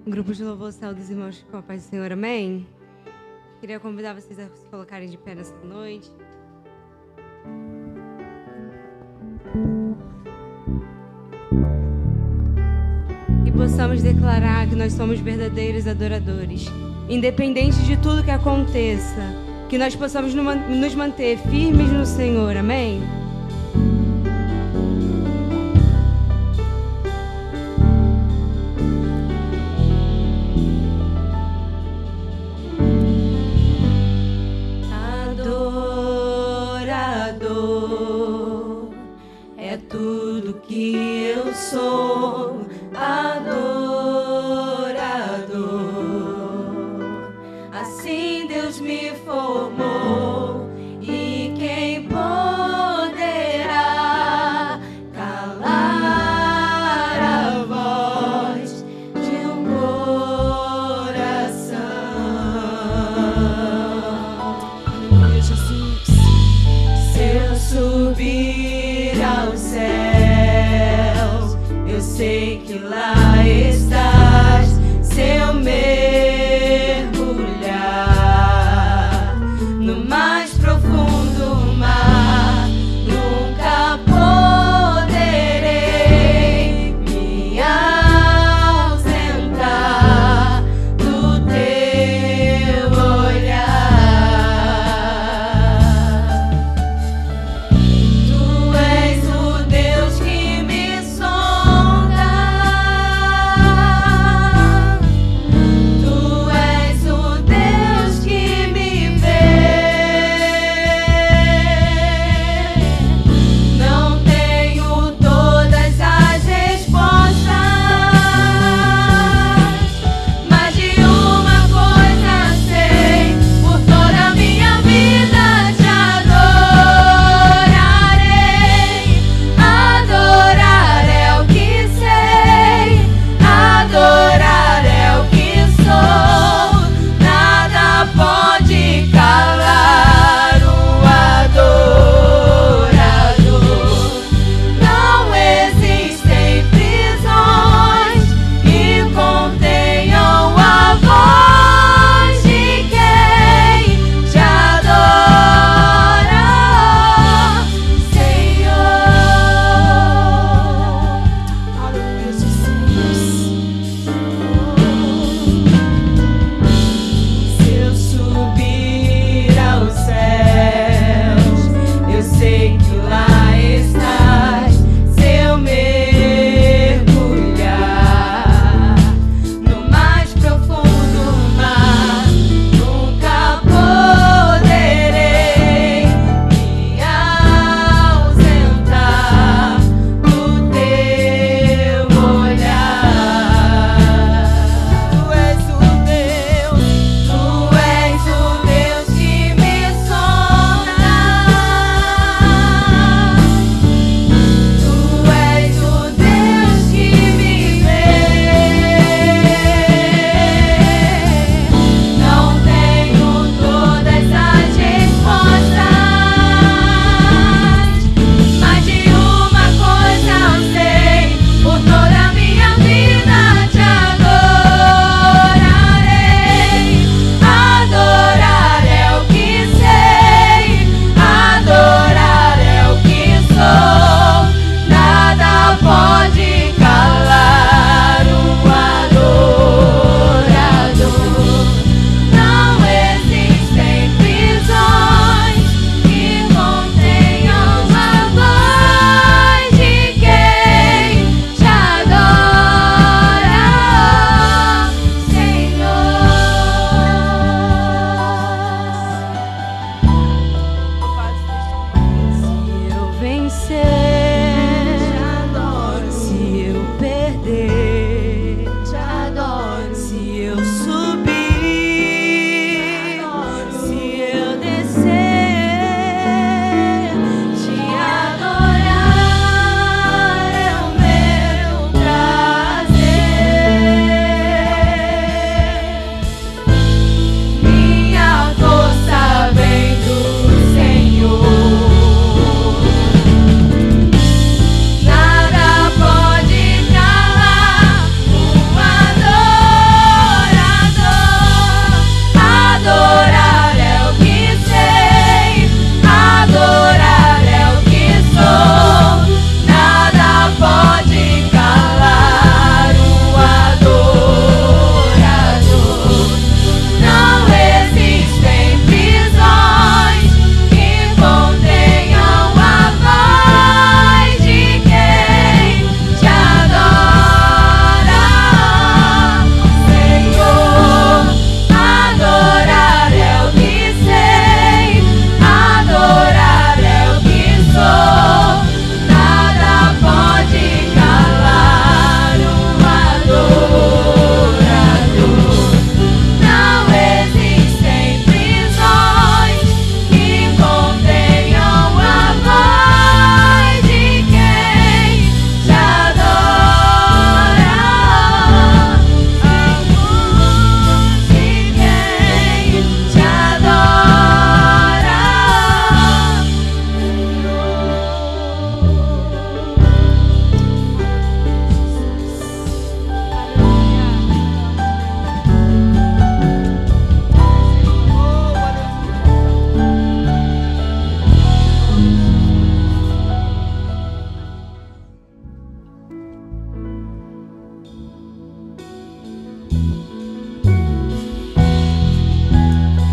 Grupo de louvor, saúde dos irmãos com a paz do Senhor, amém? Queria convidar vocês a se colocarem de pé nessa noite. E possamos declarar que nós somos verdadeiros adoradores, independente de tudo que aconteça, que nós possamos nos manter firmes no Senhor, amém? Sou adorador, assim Deus me formou, e quem poderá calar a voz de um coração? Jesus, se eu subir ao céu, eu sei que lá estás. Se eu mergulhar no mais profundo mar, nunca poderei me ausentar do teu olhar. Tu és o Deus que me sonda. Tu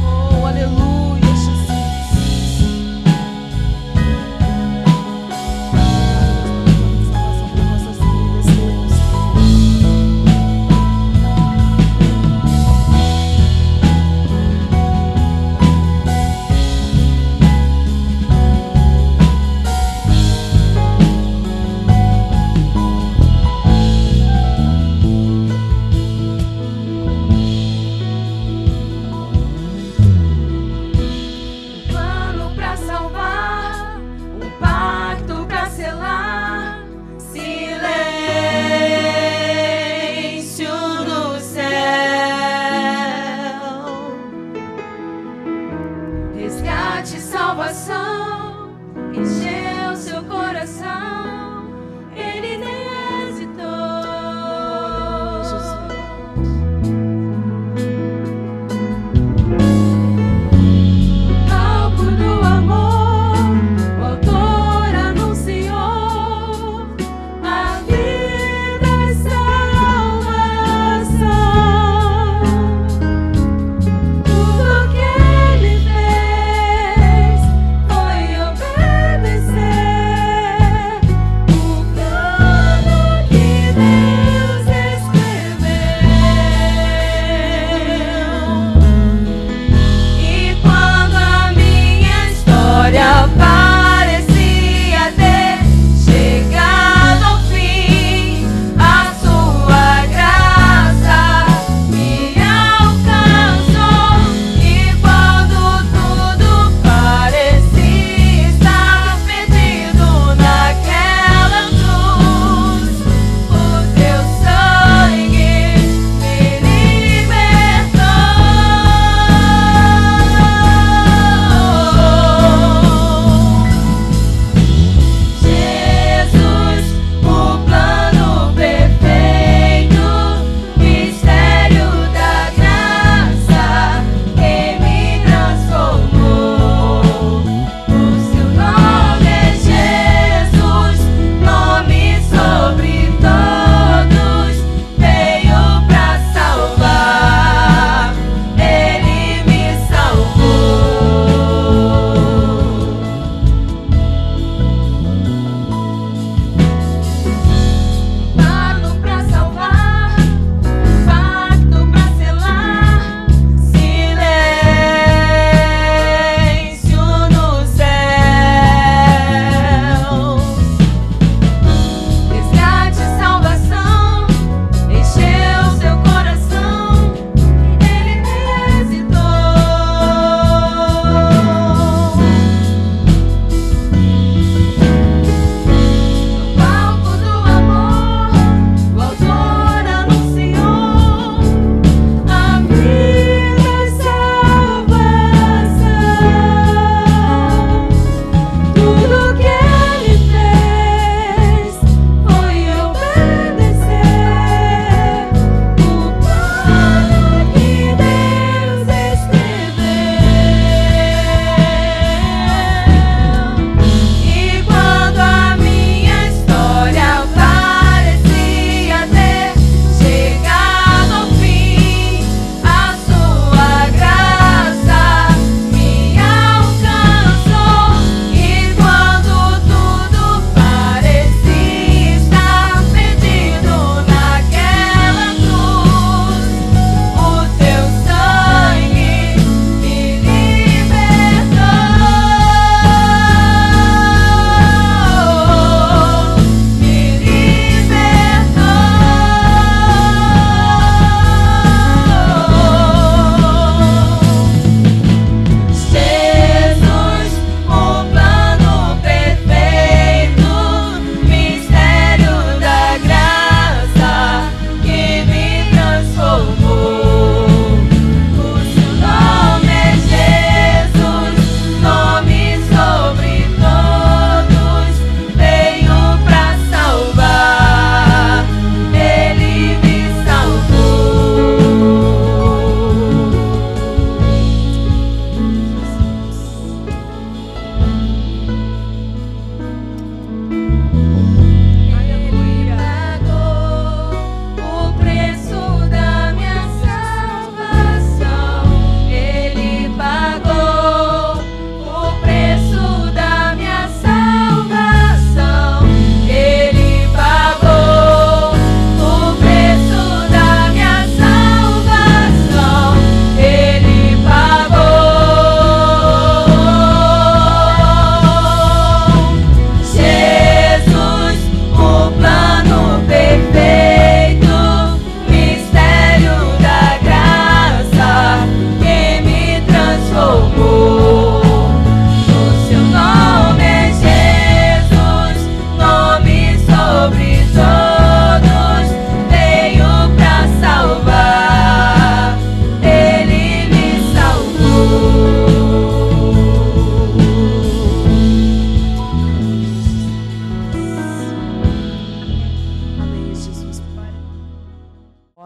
Oh, aleluia, Jesus. Nossas vidas, Deus.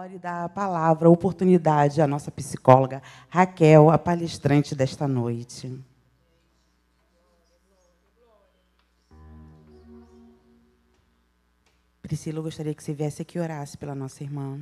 agora e dar a palavra, a oportunidade à nossa psicóloga Raquel, a palestrante desta noite. Priscila, eu gostaria que você viesse aqui e orasse pela nossa irmã.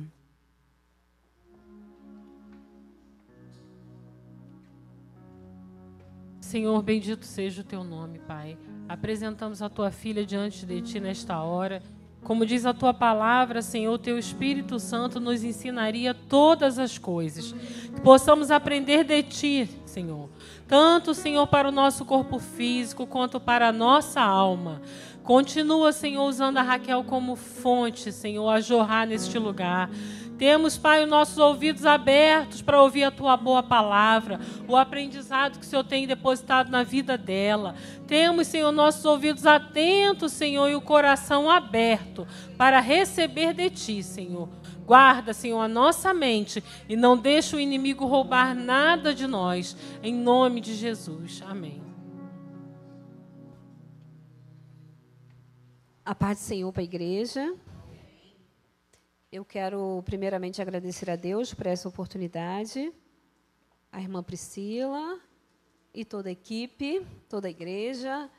Senhor, bendito seja o teu nome, Pai. Apresentamos a tua filha diante de ti nesta hora. Como diz a tua palavra, Senhor, o teu Espírito Santo nos ensinaria todas as coisas. Que possamos aprender de ti, Senhor. Tanto, Senhor, para o nosso corpo físico, quanto para a nossa alma. Continua, Senhor, usando a Raquel como fonte, Senhor, a jorrar neste lugar. Temos, Pai, os nossos ouvidos abertos para ouvir a Tua boa palavra, o aprendizado que o Senhor tem depositado na vida dela. Temos, Senhor, nossos ouvidos atentos, Senhor, e o coração aberto para receber de Ti, Senhor. Guarda, Senhor, a nossa mente e não deixa o inimigo roubar nada de nós. Em nome de Jesus. Amém. A paz do Senhor para a igreja. Eu quero primeiramente agradecer a Deus por essa oportunidade, a irmã Priscila e toda a equipe, toda a igreja.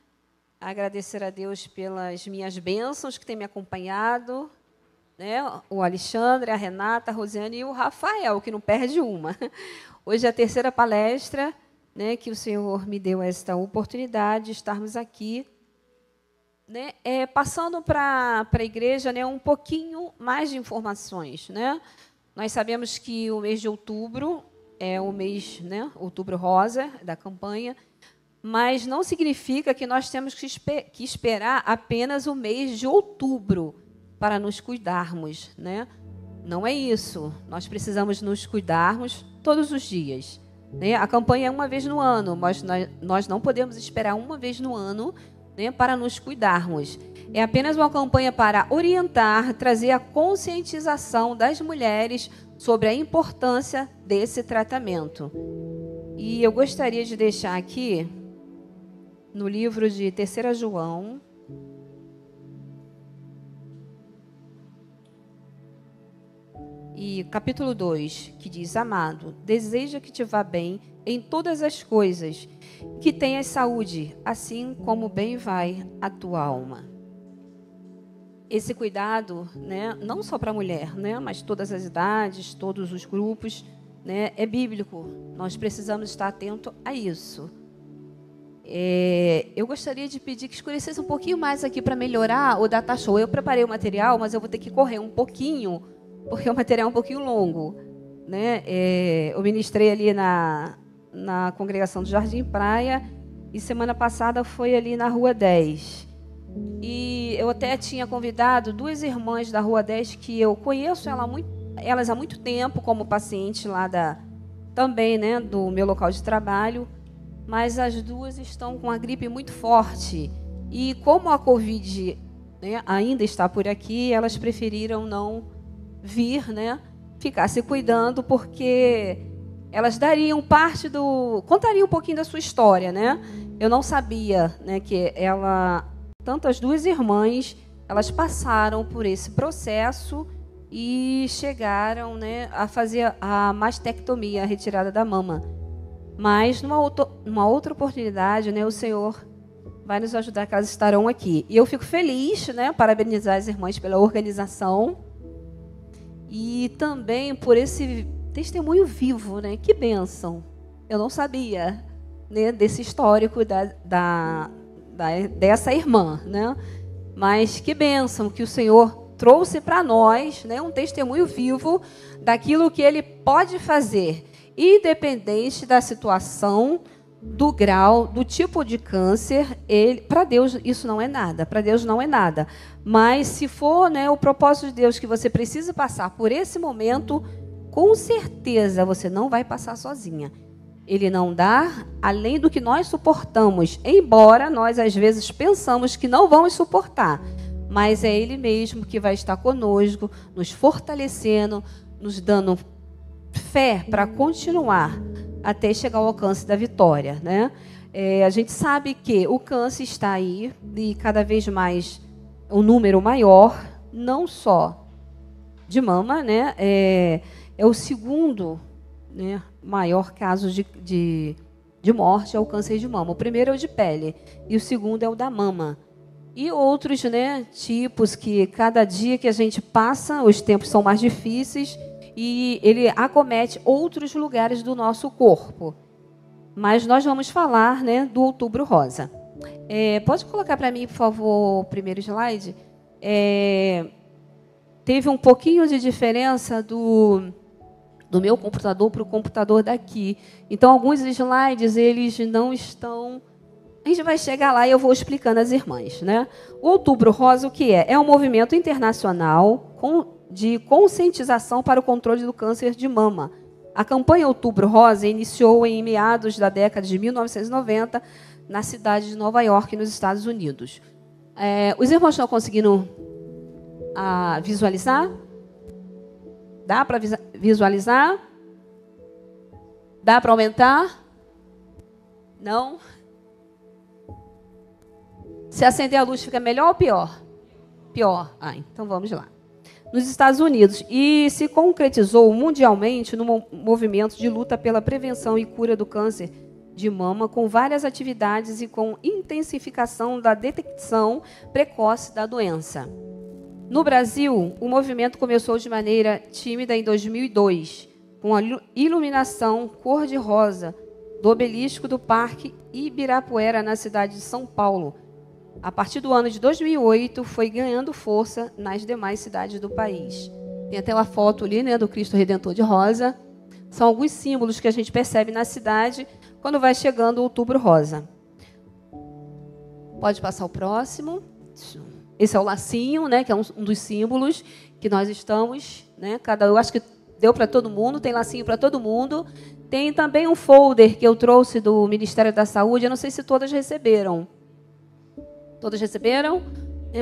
Agradecer a Deus pelas minhas bênçãos que têm me acompanhado, né? O Alexandre, a Renata, a Rosiane e o Rafael, que não perde uma. Hoje é a terceira palestra, né, que o Senhor me deu esta oportunidade de estarmos aqui, né, passando para a igreja, né, um pouquinho mais de informações, né? Nós sabemos que o mês de outubro é o mês, né, outubro rosa da campanha, mas não significa que nós temos que esperar apenas o mês de outubro para nos cuidarmos, né? Não é isso. Nós precisamos nos cuidarmos todos os dias, né? A campanha é uma vez no ano, mas nós não podemos esperar uma vez no ano, né, para nos cuidarmos. É apenas uma campanha para orientar, trazer a conscientização das mulheres sobre a importância desse tratamento. E eu gostaria de deixar aqui, no livro de 3 João, e capítulo 2, que diz: Amado, deseja que te vá bem em todas as coisas, que tenhas saúde, assim como bem vai a tua alma. Esse cuidado, né, não só para a mulher, né, mas todas as idades, todos os grupos, né, é bíblico. Nós precisamos estar atento a isso. Eu gostaria de pedir que escurecesse um pouquinho mais aqui para melhorar o data show. Eu preparei o material, mas eu vou ter que correr um pouquinho, porque o material é um pouquinho longo, né? Eu ministrei ali na congregação do Jardim Praia, e semana passada foi ali na Rua 10. E eu até tinha convidado 2 irmãs da Rua 10, que eu conheço elas há muito tempo, como paciente lá também, né, do meu local de trabalho, mas as 2 estão com a gripe muito forte. E como a Covid, né, ainda está por aqui, elas preferiram não vir, né, ficar se cuidando, porque elas contariam um pouquinho da sua história, né? Eu não sabia, né, que tanto as 2 irmãs, elas passaram por esse processo e chegaram, né, a fazer a mastectomia, a retirada da mama. Mas numa outra oportunidade, né, o Senhor vai nos ajudar, que elas estarão aqui. E eu fico feliz, né, parabenizar as irmãs pela organização e também por esse testemunho vivo, né? Que bênção! Eu não sabia, né, desse histórico dessa irmã, né? Mas que bênção que o Senhor trouxe para nós, né, um testemunho vivo daquilo que Ele pode fazer, independente da situação, do grau, do tipo de câncer. Para Deus isso não é nada. Para Deus não é nada. Mas se for, né, o propósito de Deus que você precisa passar por esse momento, com certeza você não vai passar sozinha. Ele não dá além do que nós suportamos, embora nós às vezes pensamos que não vamos suportar. Mas é Ele mesmo que vai estar conosco, nos fortalecendo, nos dando fé para continuar até chegar ao alcance da vitória, né? A gente sabe que o câncer está aí e cada vez mais um número maior, não só de mama, né? É o segundo, né, maior caso de morte, é o câncer de mama. O primeiro é o de pele e o segundo é o da mama. E outros, né, tipos que cada dia que a gente passa, os tempos são mais difíceis e ele acomete outros lugares do nosso corpo. Mas nós vamos falar, né, do Outubro Rosa. Pode colocar para mim, por favor, o primeiro slide? Teve um pouquinho de diferença do meu computador para o computador daqui. Então, alguns slides, eles não estão... A gente vai chegar lá e eu vou explicando às irmãs, né? O Outubro Rosa, o que é? É um movimento internacional de conscientização para o controle do câncer de mama. A campanha Outubro Rosa iniciou em meados da década de 1990, na cidade de Nova York, nos Estados Unidos. Os irmãos estão conseguindo visualizar? Dá para visualizar? Dá para aumentar? Não? Se acender a luz, fica melhor ou pior? Pior. Então vamos lá. Nos Estados Unidos, e se concretizou mundialmente no movimento de luta pela prevenção e cura do câncer de mama, com várias atividades e com intensificação da detecção precoce da doença. No Brasil, o movimento começou de maneira tímida em 2002, com a iluminação cor-de-rosa do obelisco do Parque Ibirapuera, na cidade de São Paulo. A partir do ano de 2008, foi ganhando força nas demais cidades do país. Tem até uma foto ali, né, do Cristo Redentor de rosa. São alguns símbolos que a gente percebe na cidade quando vai chegando o Outubro Rosa. Pode passar o próximo. Esse é o lacinho, né, que é um dos símbolos que nós estamos, né, eu acho que deu para todo mundo, tem lacinho para todo mundo. Tem também um folder que eu trouxe do Ministério da Saúde, eu não sei se todas receberam. Todas receberam?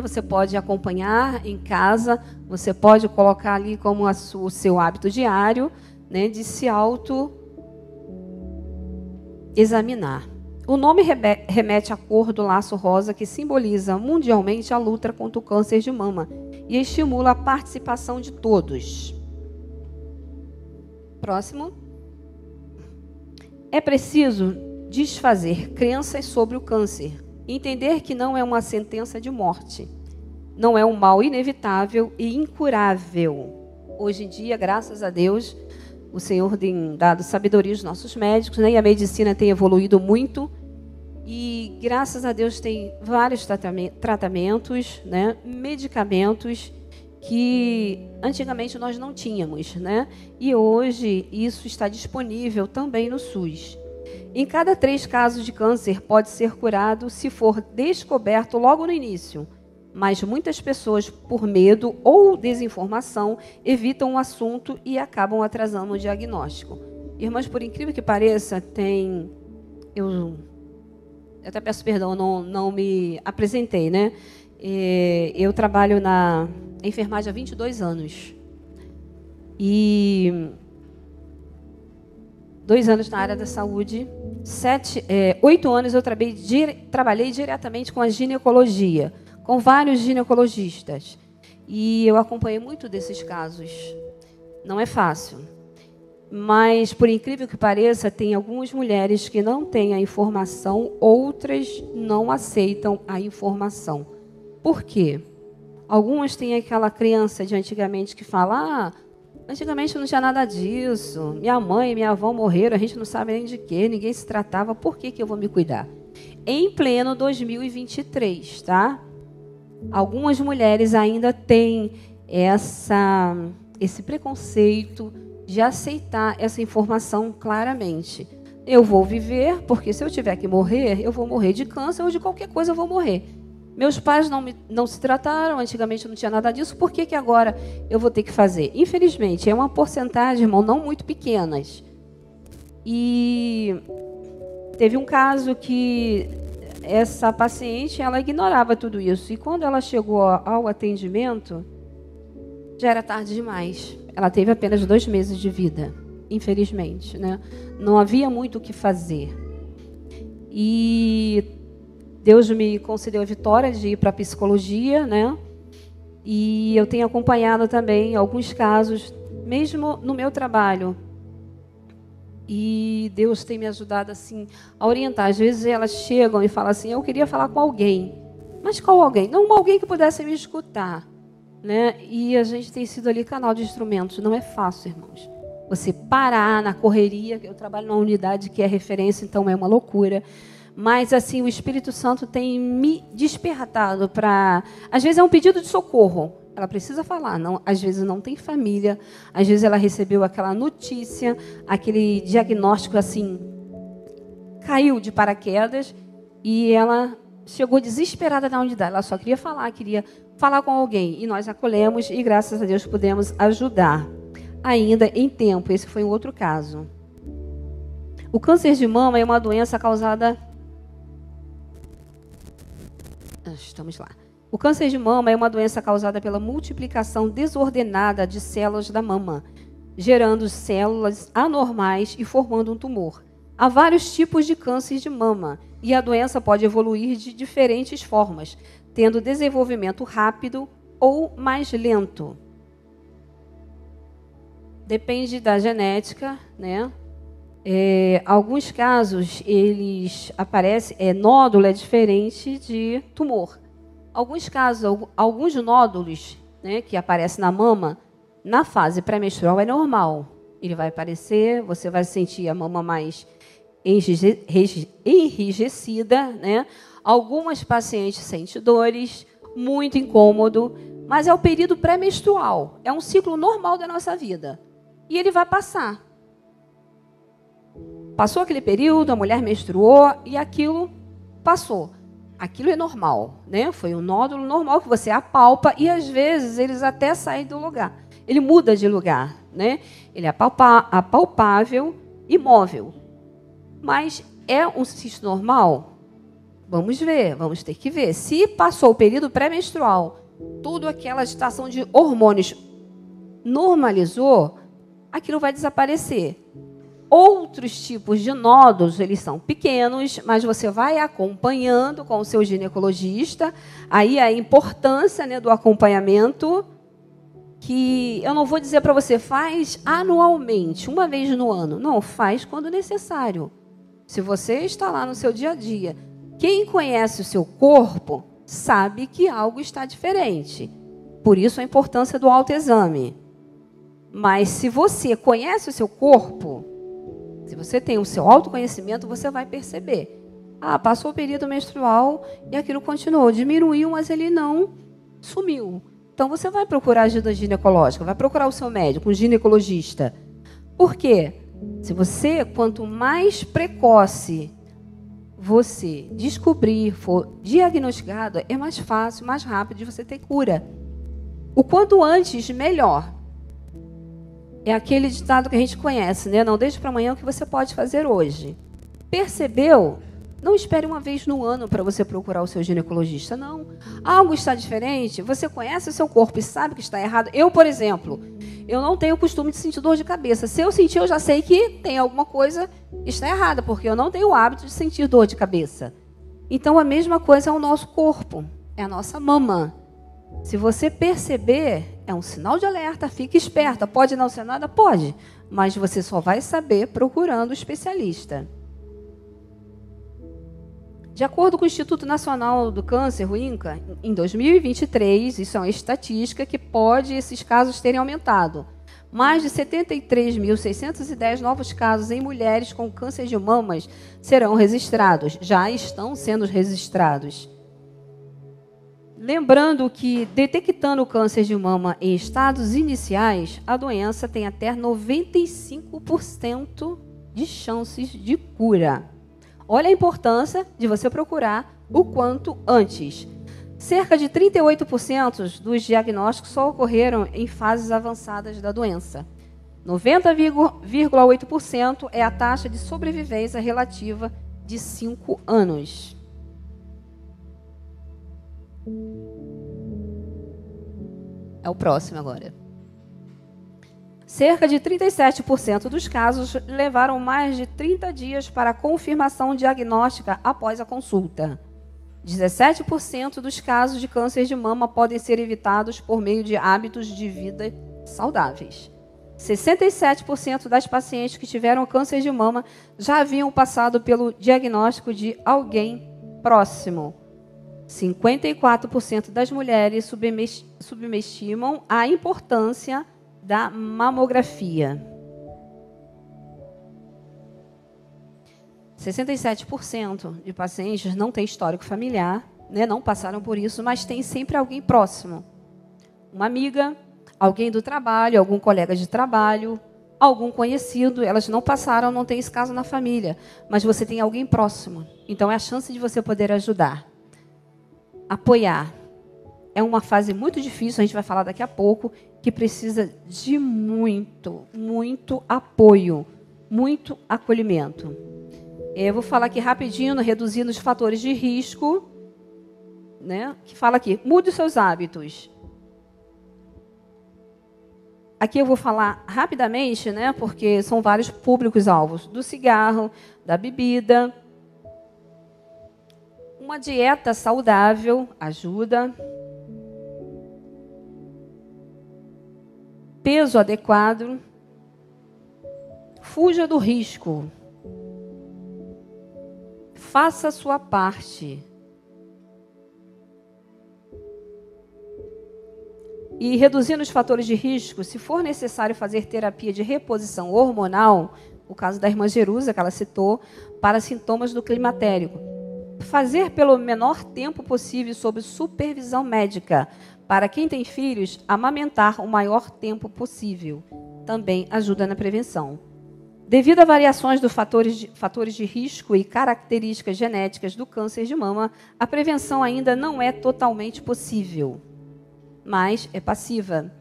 Você pode acompanhar em casa, você pode colocar ali como o seu hábito diário, né, de se auto-examinar. O nome remete à cor do laço rosa, que simboliza mundialmente a luta contra o câncer de mama e estimula a participação de todos. Próximo. É preciso desfazer crenças sobre o câncer. Entender que não é uma sentença de morte. Não é um mal inevitável e incurável. Hoje em dia, graças a Deus, o Senhor tem dado sabedoria aos nossos médicos, né? E a medicina tem evoluído muito. E, graças a Deus, tem vários tratamentos, né? Medicamentos que antigamente nós não tínhamos, né? E hoje isso está disponível também no SUS. Em cada 3 casos de câncer pode ser curado se for descoberto logo no início, mas muitas pessoas, por medo ou desinformação, evitam o assunto e acabam atrasando o diagnóstico. Irmãs, por incrível que pareça, eu até peço perdão, não me apresentei, né? Eu trabalho na enfermagem há 22 anos. E 2 anos na área da saúde, 8 anos eu trabalhei diretamente com a ginecologia, com vários ginecologistas. E eu acompanhei muito desses casos. Não é fácil. Mas, por incrível que pareça, tem algumas mulheres que não têm a informação, outras não aceitam a informação. Por quê? Algumas têm aquela crença de antigamente que fala... antigamente não tinha nada disso. Minha mãe e minha avó morreram, a gente não sabe nem de quê, ninguém se tratava, por que eu vou me cuidar? Em pleno 2023, tá? Algumas mulheres ainda têm esse preconceito de aceitar essa informação claramente. Eu vou viver, porque se eu tiver que morrer, eu vou morrer de câncer ou de qualquer coisa eu vou morrer. Meus pais não se trataram, antigamente não tinha nada disso, por que agora eu vou ter que fazer? Infelizmente, é uma porcentagem, irmão, não muito pequenas. E teve um caso que essa paciente, ela ignorava tudo isso. E quando ela chegou ao atendimento, já era tarde demais. Ela teve apenas 2 meses de vida, infelizmente, né? Não havia muito o que fazer. E Deus me concedeu a vitória de ir para a psicologia, né? E eu tenho acompanhado também alguns casos, mesmo no meu trabalho. E Deus tem me ajudado assim a orientar. Às vezes elas chegam e falam assim: eu queria falar com alguém. Mas qual alguém? Não alguém que pudesse me escutar, né? E a gente tem sido ali canal de instrumentos. Não é fácil, irmãos. Você parar na correria. Eu trabalho numa unidade que é referência, então é uma loucura. Mas assim, o Espírito Santo tem me despertado para... Às vezes é um pedido de socorro. Ela precisa falar. Não, às vezes não tem família. Às vezes ela recebeu aquela notícia, aquele diagnóstico assim, caiu de paraquedas e ela chegou desesperada na unidade. Ela só queria falar com alguém. E nós acolhemos e, graças a Deus, pudemos ajudar. Ainda em tempo. Esse foi um outro caso. O câncer de mama é uma doença causada... Estamos lá. O câncer de mama é uma doença causada pela multiplicação desordenada de células da mama, gerando células anormais e formando um tumor. Há vários tipos de câncer de mama e a doença pode evoluir de diferentes formas, tendo desenvolvimento rápido ou mais lento. Depende da genética, né? Alguns casos, eles aparecem, nódulo é diferente de tumor. Alguns casos, alguns nódulos, né, que aparecem na mama, na fase pré-menstrual é normal. Ele vai aparecer, você vai sentir a mama mais enrijecida, né? Algumas pacientes sentem dores, muito incômodo, mas é o período pré-menstrual. É um ciclo normal da nossa vida. E ele vai passar. Passou aquele período, a mulher menstruou e aquilo passou. Aquilo é normal, né? Foi um nódulo normal que você apalpa e às vezes eles até saem do lugar. Ele muda de lugar, né? Ele é apalpável e móvel. Mas é um cisto normal? Vamos ver, vamos ter que ver. Se passou o período pré-menstrual, toda aquela agitação de hormônios normalizou, aquilo vai desaparecer. Outros tipos de nódulos, eles são pequenos, mas você vai acompanhando com o seu ginecologista. Aí a importância, né, do acompanhamento, que eu não vou dizer para você, faz anualmente, uma vez no ano. Não, faz quando necessário. Se você está lá no seu dia a dia, quem conhece o seu corpo sabe que algo está diferente. Por isso a importância do autoexame. Mas se você conhece o seu corpo, se você tem o seu autoconhecimento, você vai perceber. Ah, passou o período menstrual e aquilo continuou. Diminuiu, mas ele não sumiu. Então, você vai procurar ajuda ginecológica, vai procurar o seu médico, um ginecologista. Por quê? Se você, quanto mais precoce você descobrir, for diagnosticado, é mais fácil, mais rápido de você ter cura. O quanto antes, melhor. É aquele ditado que a gente conhece, né? Não deixe para amanhã o que você pode fazer hoje. Percebeu? Não espere uma vez no ano para você procurar o seu ginecologista, não. Algo está diferente, você conhece o seu corpo e sabe que está errado. Eu, por exemplo, eu não tenho o costume de sentir dor de cabeça. Se eu sentir, eu já sei que tem alguma coisa que está errada, porque eu não tenho o hábito de sentir dor de cabeça. Então, a mesma coisa é o nosso corpo, é a nossa mama. Se você perceber, é um sinal de alerta, fique esperta. Pode não ser nada? Pode. Mas você só vai saber procurando o especialista. De acordo com o Instituto Nacional do Câncer, o INCA, em 2023, isso é uma estatística que pode esses casos terem aumentado. Mais de 73.610 novos casos em mulheres com câncer de mamas serão registrados. Já estão sendo registrados. Lembrando que, detectando o câncer de mama em estados iniciais, a doença tem até 95% de chances de cura. Olha a importância de você procurar o quanto antes. Cerca de 38% dos diagnósticos só ocorreram em fases avançadas da doença. 90,8% é a taxa de sobrevivência relativa de 5 anos. É o próximo agora. Cerca de 37% dos casos levaram mais de 30 dias para a confirmação diagnóstica após a consulta. 17% dos casos de câncer de mama podem ser evitados por meio de hábitos de vida saudáveis. 67% das pacientes que tiveram câncer de mama já haviam passado pelo diagnóstico de alguém próximo. 54% das mulheres subestimam a importância da mamografia. 67% de pacientes não têm histórico familiar, né, não passaram por isso, mas tem sempre alguém próximo. Uma amiga, alguém do trabalho, algum colega de trabalho, algum conhecido. Elas não passaram, não tem esse caso na família, mas você tem alguém próximo. Então é a chance de você poder ajudar. Apoiar. É uma fase muito difícil, a gente vai falar daqui a pouco, que precisa de muito apoio, muito acolhimento. Eu vou falar aqui rapidinho, reduzindo os fatores de risco, né? Que fala aqui, mude os seus hábitos. Aqui eu vou falar rapidamente, né? Porque são vários públicos-alvos. Do cigarro, da bebida. Uma dieta saudável ajuda. Peso adequado. Fuja do risco. Faça a sua parte. E reduzindo os fatores de risco, se for necessário fazer terapia de reposição hormonal, o caso da irmã Jerusa, que ela citou, para sintomas do climatério. Fazer pelo menor tempo possível sob supervisão médica. Para quem tem filhos, amamentar o maior tempo possível. Também ajuda na prevenção. Devido a variações dos fatores de risco e características genéticas do câncer de mama, a prevenção ainda não é totalmente possível, mas é passiva.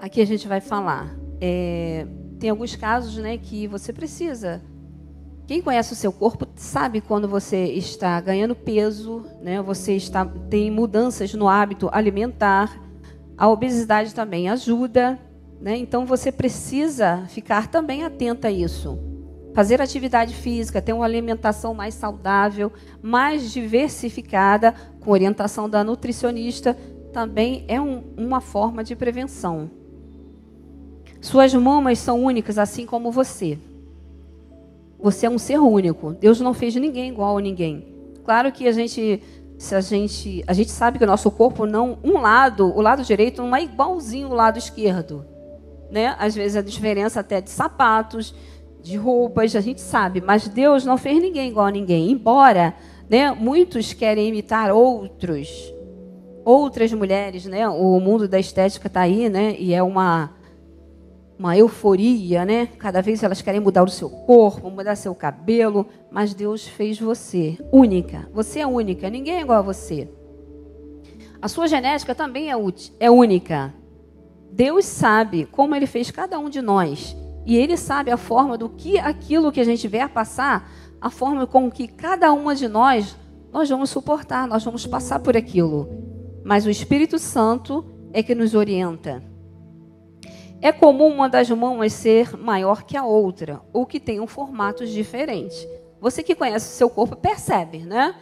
Aqui a gente vai falar. Tem alguns casos, né, que você precisa. Quem conhece o seu corpo sabe quando você está ganhando peso, né, tem mudanças no hábito alimentar. A obesidade também ajuda. Né? Então, você precisa ficar também atenta a isso. Fazer atividade física, ter uma alimentação mais saudável, mais diversificada, com orientação da nutricionista, também é uma forma de prevenção. Suas mamas são únicas, assim como você. Você é um ser único. Deus não fez ninguém igual a ninguém. Claro que a gente sabe que o nosso corpo o lado direito não é igualzinho ao lado esquerdo. Né? Às vezes a diferença até de sapatos, de roupas, a gente sabe, mas Deus não fez ninguém igual a ninguém, embora, né, muitos querem imitar outras mulheres, né? O mundo da estética está aí, né? E é uma euforia, né? Cada vez elas querem mudar o seu corpo, mudar seu cabelo, mas Deus fez você única. Você é única, ninguém é igual a você. A sua genética também é única. Deus sabe como Ele fez cada um de nós. E Ele sabe a forma aquilo que a gente vier passar, a forma com que cada uma de nós vamos suportar, nós vamos passar por aquilo. Mas o Espírito Santo é que nos orienta. É comum uma das mamas ser maior que a outra, ou que tenham formatos diferentes. Você que conhece o seu corpo percebe, né?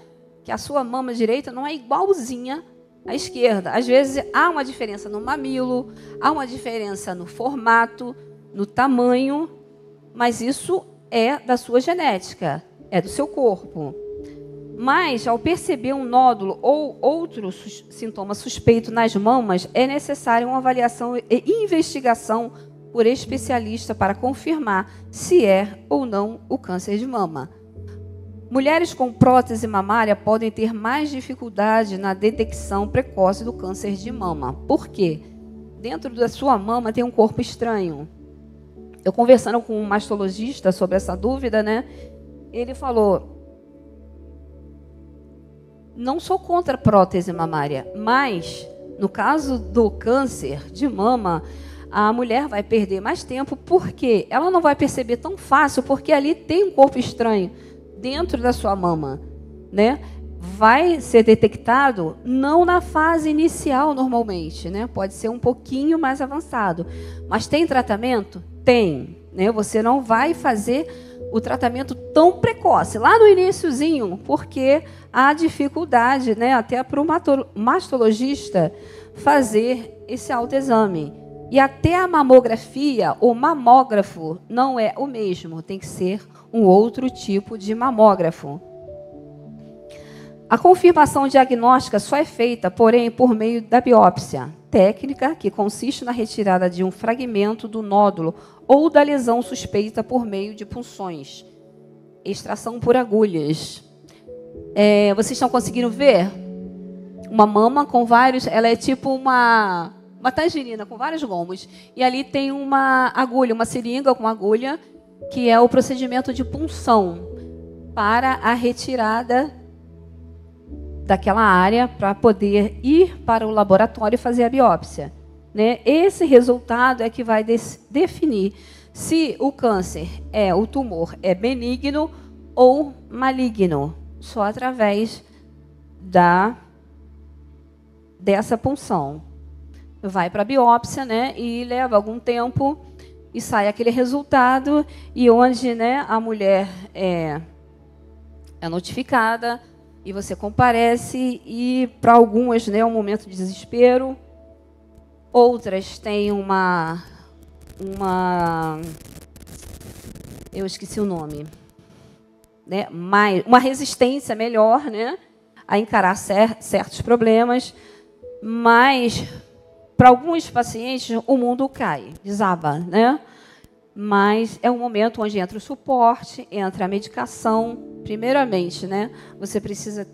Que a sua mama direita não é igualzinha à esquerda. Às vezes há uma diferença no mamilo, há uma diferença no formato, no tamanho, mas isso é da sua genética, é do seu corpo. Mas, ao perceber um nódulo ou outro sintoma suspeito nas mamas, é necessária uma avaliação e investigação por especialista para confirmar se é ou não o câncer de mama. Mulheres com prótese mamária podem ter mais dificuldade na detecção precoce do câncer de mama. Por quê? Dentro da sua mama tem um corpo estranho. Eu conversando com um mastologista sobre essa dúvida, né? Ele falou: não sou contra a prótese mamária, mas no caso do câncer de mama, a mulher vai perder mais tempo, porque ela não vai perceber tão fácil, porque ali tem um corpo estranho dentro da sua mama, né? Vai ser detectado não na fase inicial normalmente, né? Pode ser um pouquinho mais avançado. Mas tem tratamento? Tem, né? Você não vai fazer o tratamento tão precoce, lá no iniciozinho, porque há dificuldade, né, até para o mastologista fazer esse autoexame. E até a mamografia, o mamógrafo, não é o mesmo, tem que ser um outro tipo de mamógrafo. A confirmação diagnóstica só é feita, porém, por meio da biópsia, técnica que consiste na retirada de um fragmento do nódulo ou da lesão suspeita por meio de punções. Extração por agulhas. Vocês estão conseguindo ver? Uma mama com vários... Ela é tipo uma tangerina com vários gomos. E ali tem uma agulha, uma seringa com agulha, que é o procedimento de punção para a retirada daquela área para poder ir para o laboratório e fazer a biópsia, né? Esse resultado é que vai definir se o câncer, o tumor é benigno ou maligno, só através dessa punção. Vai para a biópsia, né? E leva algum tempo e sai aquele resultado, e onde, né, a mulher é notificada, e você comparece, e para algumas, né, é um momento de desespero. Outras têm eu esqueci o nome, né, uma resistência melhor, né, a encarar certos problemas, mas para alguns pacientes o mundo cai, desaba, né? Mas é um momento onde entra o suporte, entra a medicação. Primeiramente, né, você precisa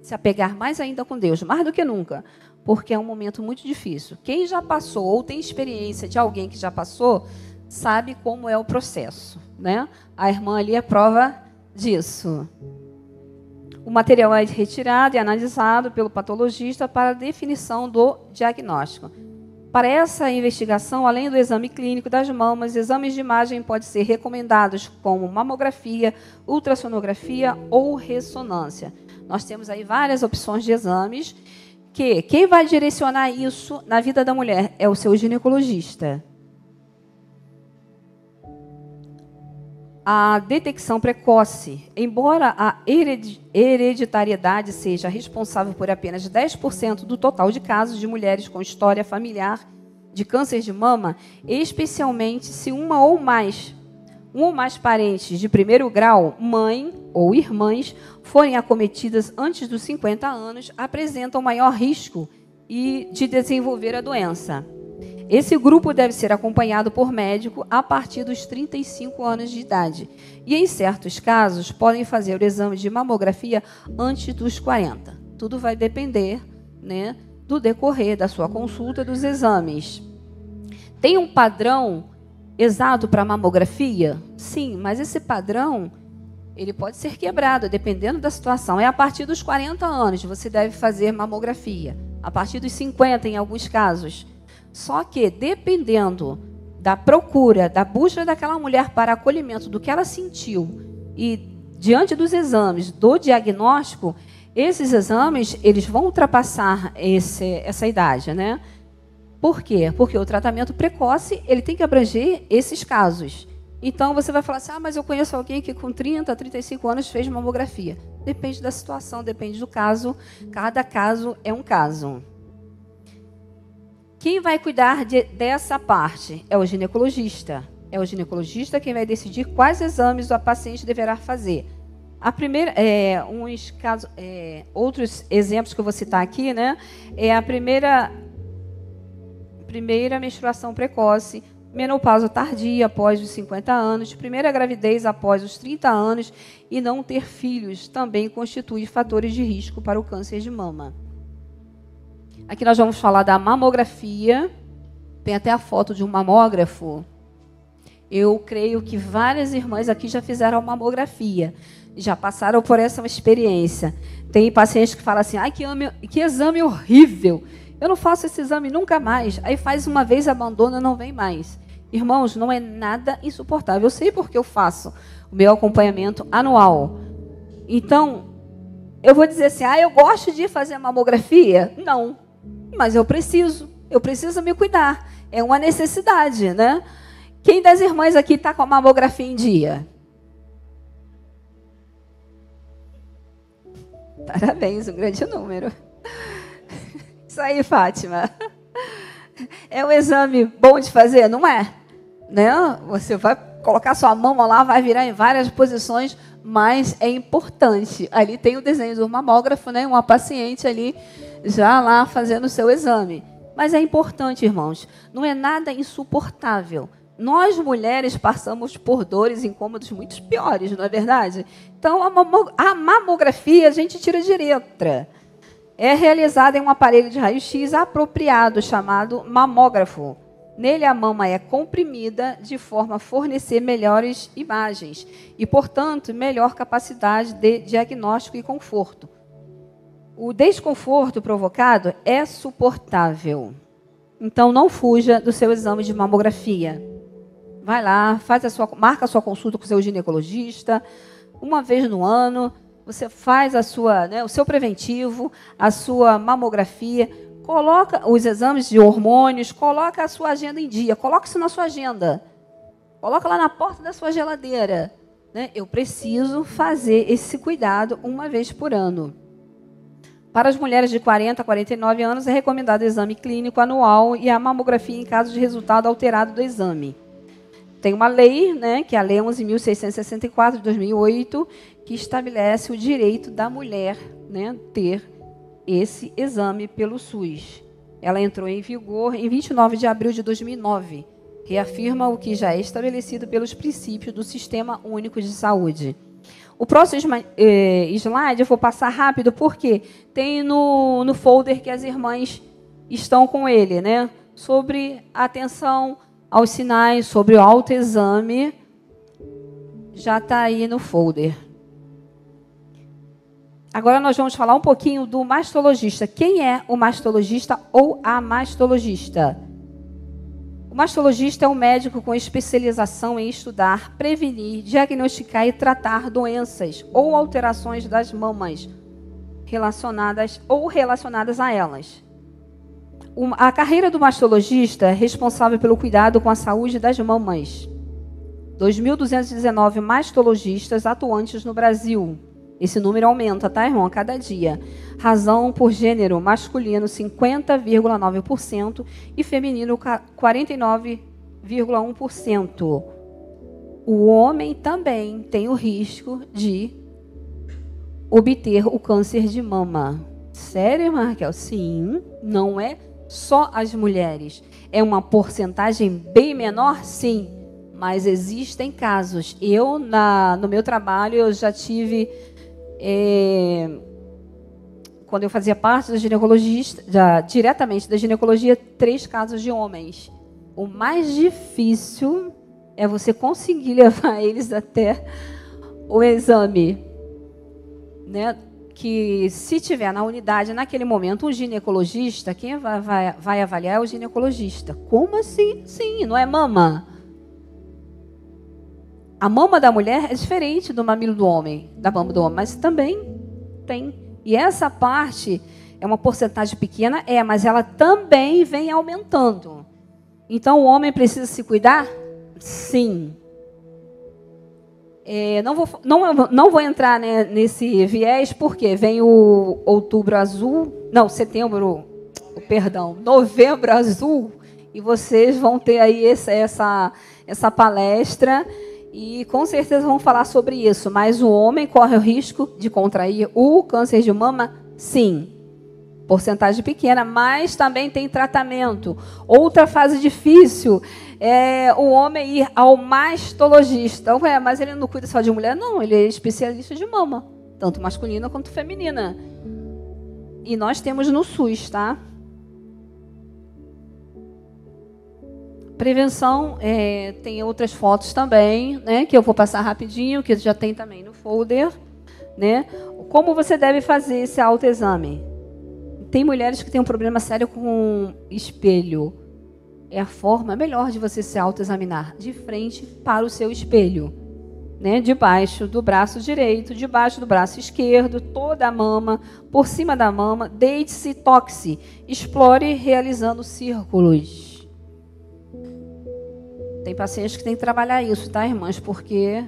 se apegar mais ainda com Deus, mais do que nunca, porque é um momento muito difícil. Quem já passou ou tem experiência de alguém que já passou, sabe como é o processo, né? A irmã ali é prova disso. O material é retirado e analisado pelo patologista para a definição do diagnóstico. Para essa investigação, além do exame clínico das mamas, exames de imagem podem ser recomendados como mamografia, ultrassonografia ou ressonância. Nós temos aí várias opções de exames que quem vai direcionar isso na vida da mulher é o seu ginecologista. A detecção precoce, embora a hereditariedade seja responsável por apenas 10% do total de casos de mulheres com história familiar de câncer de mama, especialmente se um ou mais parentes de primeiro grau, mãe ou irmãs, forem acometidas antes dos 50 anos, apresentam maior risco de desenvolver a doença. Esse grupo deve ser acompanhado por médico a partir dos 35 anos de idade. E, em certos casos, podem fazer o exame de mamografia antes dos 40. Tudo vai depender, né, do decorrer da sua consulta, dos exames. Tem um padrão exato para mamografia? Sim, mas esse padrão ele pode ser quebrado, dependendo da situação. É a partir dos 40 anos você deve fazer mamografia. A partir dos 50, em alguns casos. Só que, dependendo da procura, da busca daquela mulher para acolhimento, do que ela sentiu, e diante dos exames, do diagnóstico, esses exames eles vão ultrapassar essa idade, né? Por quê? Porque o tratamento precoce ele tem que abranger esses casos. Então, você vai falar assim, mas eu conheço alguém que com 30, 35 anos fez mamografia. Depende da situação, depende do caso. Cada caso é um caso. Quem vai cuidar dessa parte é o ginecologista. É o ginecologista quem vai decidir quais exames a paciente deverá fazer. A primeira, outros exemplos que eu vou citar aqui, né? É a primeira menstruação precoce, menopausa tardia após os 50 anos, primeira gravidez após os 30 anos e não ter filhos também constitui fatores de risco para o câncer de mama. Aqui nós vamos falar da mamografia. Tem até a foto de um mamógrafo. Eu creio que várias irmãs aqui já fizeram mamografia. Já passaram por essa experiência. Tem pacientes que falam assim, que exame horrível. Eu não faço esse exame nunca mais. Aí faz uma vez, abandona, não vem mais. Irmãos, não é nada insuportável. Eu sei porque eu faço o meu acompanhamento anual. Então, eu vou dizer assim, eu gosto de fazer mamografia? Não. Mas eu preciso me cuidar. É uma necessidade, né? Quem das irmãs aqui está com a mamografia em dia? Parabéns, um grande número. Isso aí, Fátima. É um exame bom de fazer, não é? Né? Você vai colocar sua mão lá, vai virar em várias posições, mas é importante. Ali tem o desenho do mamógrafo, né? Uma paciente ali já lá fazendo o seu exame. Mas é importante, irmãos. Não é nada insuportável. Nós, mulheres, passamos por dores e incômodos muito piores, não é verdade? Então, a mamografia a gente tira de letra. É realizada em um aparelho de raio-x apropriado, chamado mamógrafo. Nele, a mama é comprimida de forma a fornecer melhores imagens e, portanto, melhor capacidade de diagnóstico e conforto. O desconforto provocado é suportável. Então, não fuja do seu exame de mamografia. Vai lá, marca a sua consulta com o seu ginecologista. Uma vez no ano, você faz o seu preventivo, a sua mamografia. Coloca os exames de hormônios, coloca a sua agenda em dia. Coloca isso na sua agenda. Coloca lá na porta da sua geladeira. Né? Eu preciso fazer esse cuidado uma vez por ano. Para as mulheres de 40 a 49 anos, é recomendado o exame clínico anual e a mamografia em caso de resultado alterado do exame. Tem uma lei, né, que é a Lei 11.664, de 2008, que estabelece o direito da mulher, né, ter esse exame pelo SUS. Ela entrou em vigor em 29 de abril de 2009, reafirma o que já é estabelecido pelos princípios do Sistema Único de Saúde. O próximo slide eu vou passar rápido, porque tem no folder que as irmãs estão com ele, né? Sobre atenção aos sinais, sobre o autoexame, já está aí no folder. Agora nós vamos falar um pouquinho do mastologista. Quem é o mastologista ou a mastologista? O mastologista é um médico com especialização em estudar, prevenir, diagnosticar e tratar doenças ou alterações das mamas relacionadas a elas. A carreira do mastologista é responsável pelo cuidado com a saúde das mamas. 2.219 mastologistas atuantes no Brasil. Esse número aumenta, tá, irmão? A cada dia. Razão por gênero: masculino 50,9% e feminino 49,1%. O homem também tem o risco de obter o câncer de mama. Sério, irmã Raquel? Sim, não é só as mulheres. É uma porcentagem bem menor? Sim, mas existem casos. Eu, no meu trabalho, eu já tive... quando eu fazia parte da ginecologista, diretamente da ginecologia, 3 casos de homens. O mais difícil é você conseguir levar eles até o exame, né? Que se tiver na unidade, naquele momento, um ginecologista, quem vai avaliar é o ginecologista. Como assim? Sim, não é mama. A mama da mulher é diferente do mamilo do homem, da mama do homem, mas também tem. E essa parte é uma porcentagem pequena, mas ela também vem aumentando. Então, o homem precisa se cuidar? Sim. Não vou entrar, né, nesse viés, porque vem o novembro azul, e vocês vão ter aí essa palestra, e com certeza vão falar sobre isso. Mas o homem corre o risco de contrair o câncer de mama? Sim. Porcentagem pequena, mas também tem tratamento. Outra fase difícil é o homem ir ao mastologista. Mas ele não cuida só de mulher? Não, ele é especialista de mama, tanto masculina quanto feminina. E nós temos no SUS, tá? Prevenção, tem outras fotos também, né, que eu vou passar rapidinho, que já tem também no folder, né? Como você deve fazer esse autoexame? Tem mulheres que têm um problema sério com espelho. É a forma melhor de você se autoexaminar, de frente para o seu espelho, né? Debaixo do braço direito, debaixo do braço esquerdo, toda a mama, por cima da mama, deite-se e toque-se. Explore realizando círculos. Tem pacientes que têm que trabalhar isso, tá, irmãs? Porque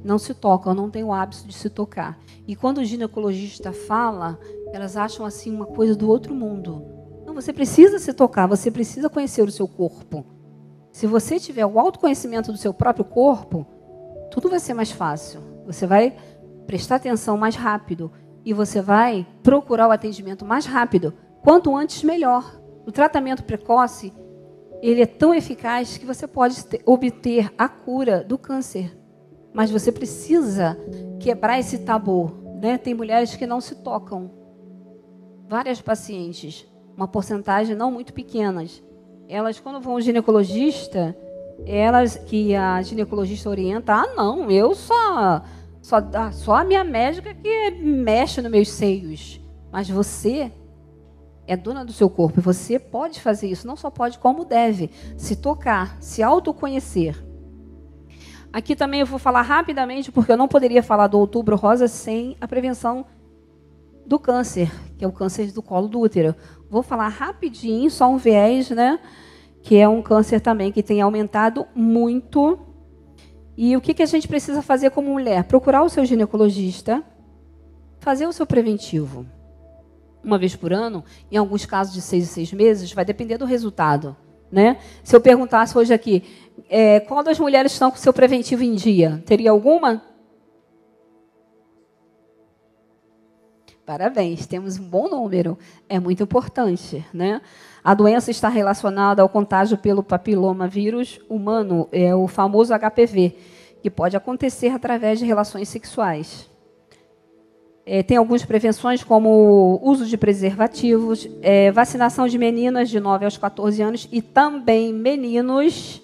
não se tocam, não têm o hábito de se tocar. E quando o ginecologista fala, elas acham assim uma coisa do outro mundo. Não, você precisa se tocar, você precisa conhecer o seu corpo. Se você tiver o autoconhecimento do seu próprio corpo, tudo vai ser mais fácil. Você vai prestar atenção mais rápido e você vai procurar o atendimento mais rápido. Quanto antes, melhor. O tratamento precoce, ele é tão eficaz que você pode obter a cura do câncer. Mas você precisa quebrar esse tabu, né? Tem mulheres que não se tocam. Várias pacientes, uma porcentagem não muito pequenas. Elas, quando vão ao ginecologista, que a ginecologista orienta, não, eu só a minha médica que mexe nos meus seios. Mas você é dona do seu corpo e você pode fazer isso, não só pode, como deve, se tocar, se autoconhecer. Aqui também eu vou falar rapidamente, porque eu não poderia falar do Outubro Rosa sem a prevenção do câncer, que é o câncer do colo do útero. Vou falar rapidinho, só um viés, né? Que é um câncer também que tem aumentado muito. E o que a gente precisa fazer como mulher? Procurar o seu ginecologista, fazer o seu preventivo. Uma vez por ano, em alguns casos de 6 em 6 meses, vai depender do resultado, né? Se eu perguntasse hoje aqui, qual das mulheres estão com o seu preventivo em dia? Teria alguma? Parabéns, temos um bom número. É muito importante, né? A doença está relacionada ao contágio pelo papilomavírus humano, é o famoso HPV, que pode acontecer através de relações sexuais. Tem algumas prevenções, como o uso de preservativos, vacinação de meninas de 9 aos 14 anos e também meninos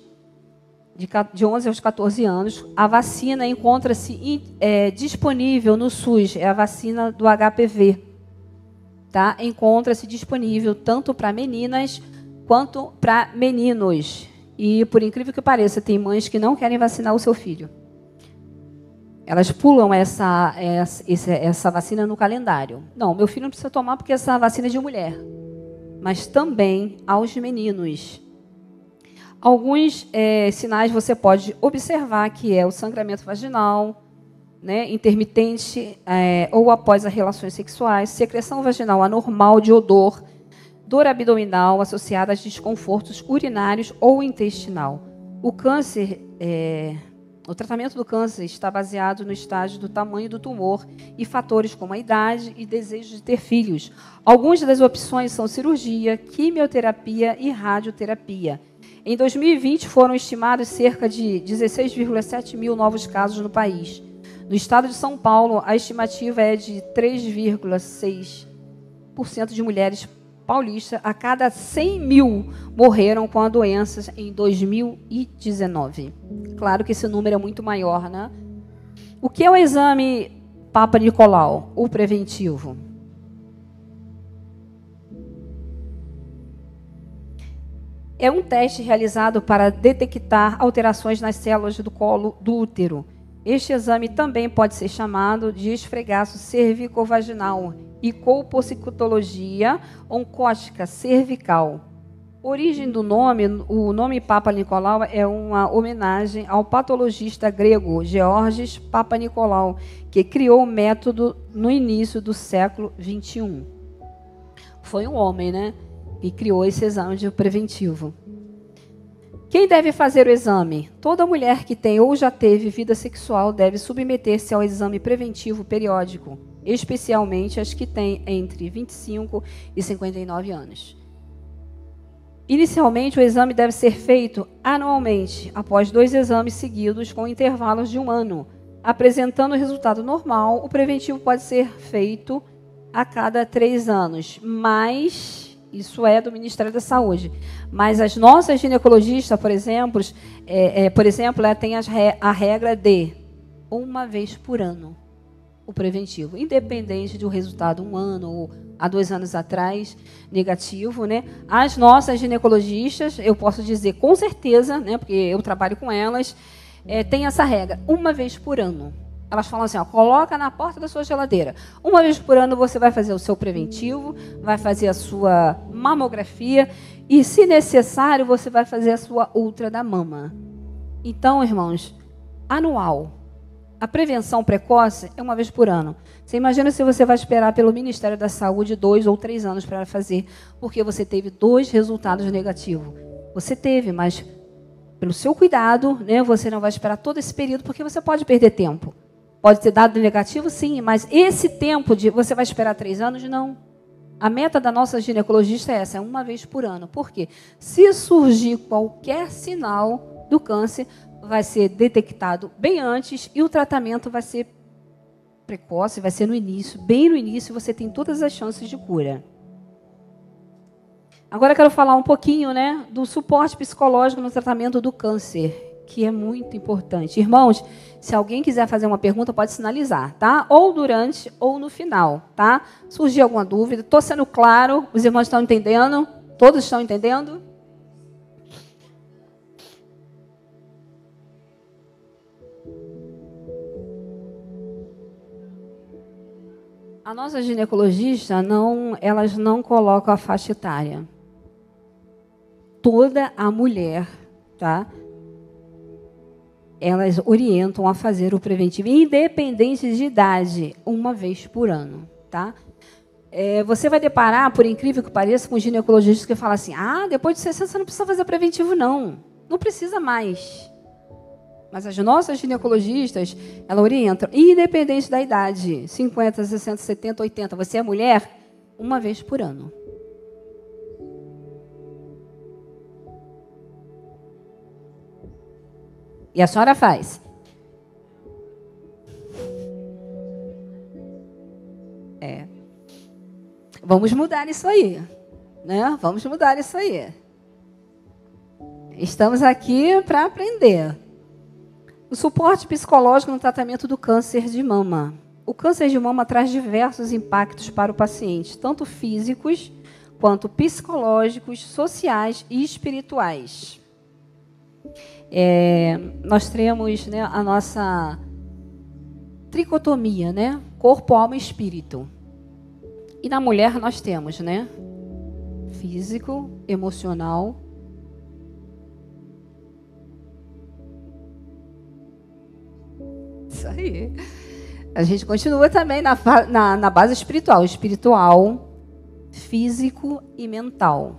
de 11 aos 14 anos. A vacina encontra-se disponível no SUS, é a vacina do HPV. Tá? Encontra-se disponível tanto para meninas quanto para meninos. E, por incrível que pareça, tem mães que não querem vacinar o seu filho. Elas pulam essa vacina no calendário. Não, meu filho não precisa tomar porque essa vacina é de mulher. Mas também aos meninos. Alguns sinais você pode observar, que é o sangramento vaginal, né, intermitente ou após as relações sexuais, secreção vaginal anormal de odor, dor abdominal associada a desconfortos urinários ou intestinal. O câncer, o tratamento do câncer está baseado no estágio do tamanho do tumor e fatores como a idade e desejo de ter filhos. Algumas das opções são cirurgia, quimioterapia e radioterapia. Em 2020, foram estimados cerca de 16,7 mil novos casos no país. No estado de São Paulo, a estimativa é de 3,6% de mulheres paulistas a cada 100 mil morreram com a doença em 2019. Claro que esse número é muito maior, né? O que é o exame Papa Nicolau, o preventivo? É um teste realizado para detectar alterações nas células do colo do útero. Este exame também pode ser chamado de esfregaço cervicovaginal e colpocitologia oncótica cervical. Origem do nome, o nome Papa Nicolau é uma homenagem ao patologista grego Georges Papanicolaou, que criou o método no início do século XXI. Foi um homem, né? E criou esse exame de preventivo. Quem deve fazer o exame? Toda mulher que tem ou já teve vida sexual deve submeter-se ao exame preventivo periódico, especialmente as que têm entre 25 e 59 anos. Inicialmente, o exame deve ser feito anualmente, após 2 exames seguidos com intervalos de 1 ano. Apresentando o resultado normal, o preventivo pode ser feito a cada 3 anos, mas isso é do Ministério da Saúde. Mas as nossas ginecologistas, por exemplo, ela tem a regra de 1 vez por ano o preventivo, independente do resultado 1 ano ou há 2 anos atrás, negativo, né? As nossas ginecologistas, eu posso dizer com certeza, né, porque eu trabalho com elas, tem essa regra, 1 vez por ano. Elas falam assim, ó, coloca na porta da sua geladeira. 1 vez por ano você vai fazer o seu preventivo, vai fazer a sua mamografia e, se necessário, você vai fazer a sua ultra da mama. Então, irmãos, anual. A prevenção precoce é uma vez por ano. Você imagina se você vai esperar pelo Ministério da Saúde 2 ou 3 anos para fazer, porque você teve 2 resultados negativos. Você teve, mas pelo seu cuidado, né, você não vai esperar todo esse período, porque você pode perder tempo. Pode ter dado negativo, sim, mas esse tempo de você vai esperar 3 anos, não. A meta da nossa ginecologista é essa, é uma vez por ano. Por quê? Se surgir qualquer sinal do câncer, vai ser detectado bem antes e o tratamento vai ser precoce, vai ser no início, bem no início, você tem todas as chances de cura. Agora eu quero falar um pouquinho, né, do suporte psicológico no tratamento do câncer, que é muito importante. Irmãos, se alguém quiser fazer uma pergunta, pode sinalizar, tá? Ou durante ou no final, tá? Surgir alguma dúvida, estou sendo claro, os irmãos estão entendendo? Todos estão entendendo? A nossa ginecologista, elas não colocam a faixa etária. Toda a mulher, tá? Elas orientam a fazer o preventivo, independente de idade, uma vez por ano, tá? Você vai deparar, por incrível que pareça, com ginecologistas que falam assim, depois de 60 você não precisa fazer preventivo, não. Não precisa mais. Mas as nossas ginecologistas, elas orientam, independente da idade, 50, 60, 70, 80, você é mulher, uma vez por ano. E a senhora faz? Vamos mudar isso aí, né? Vamos mudar isso aí. Estamos aqui para aprender. O suporte psicológico no tratamento do câncer de mama. O câncer de mama traz diversos impactos para o paciente, tanto físicos quanto psicológicos, sociais e espirituais. Nós temos, né, a nossa tricotomia, né? Corpo, alma e espírito. E na mulher nós temos, né? Físico, emocional. Isso aí. A gente continua também na base espiritual. Espiritual, físico e mental.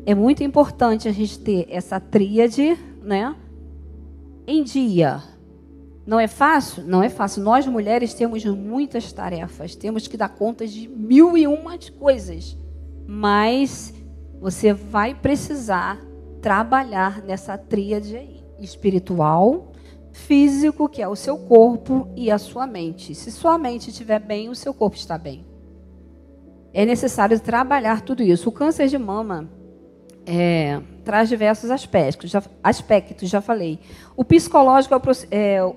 É muito importante a gente ter essa tríade, né, em dia. Não é fácil? Não é fácil. Nós, mulheres, temos muitas tarefas. Temos que dar conta de 1001 coisas. Mas você vai precisar trabalhar nessa tríade aí. Espiritual, físico, que é o seu corpo, e a sua mente. Se sua mente estiver bem, o seu corpo está bem. É necessário trabalhar tudo isso. O câncer de mama traz diversos aspectos, já falei. O psicológico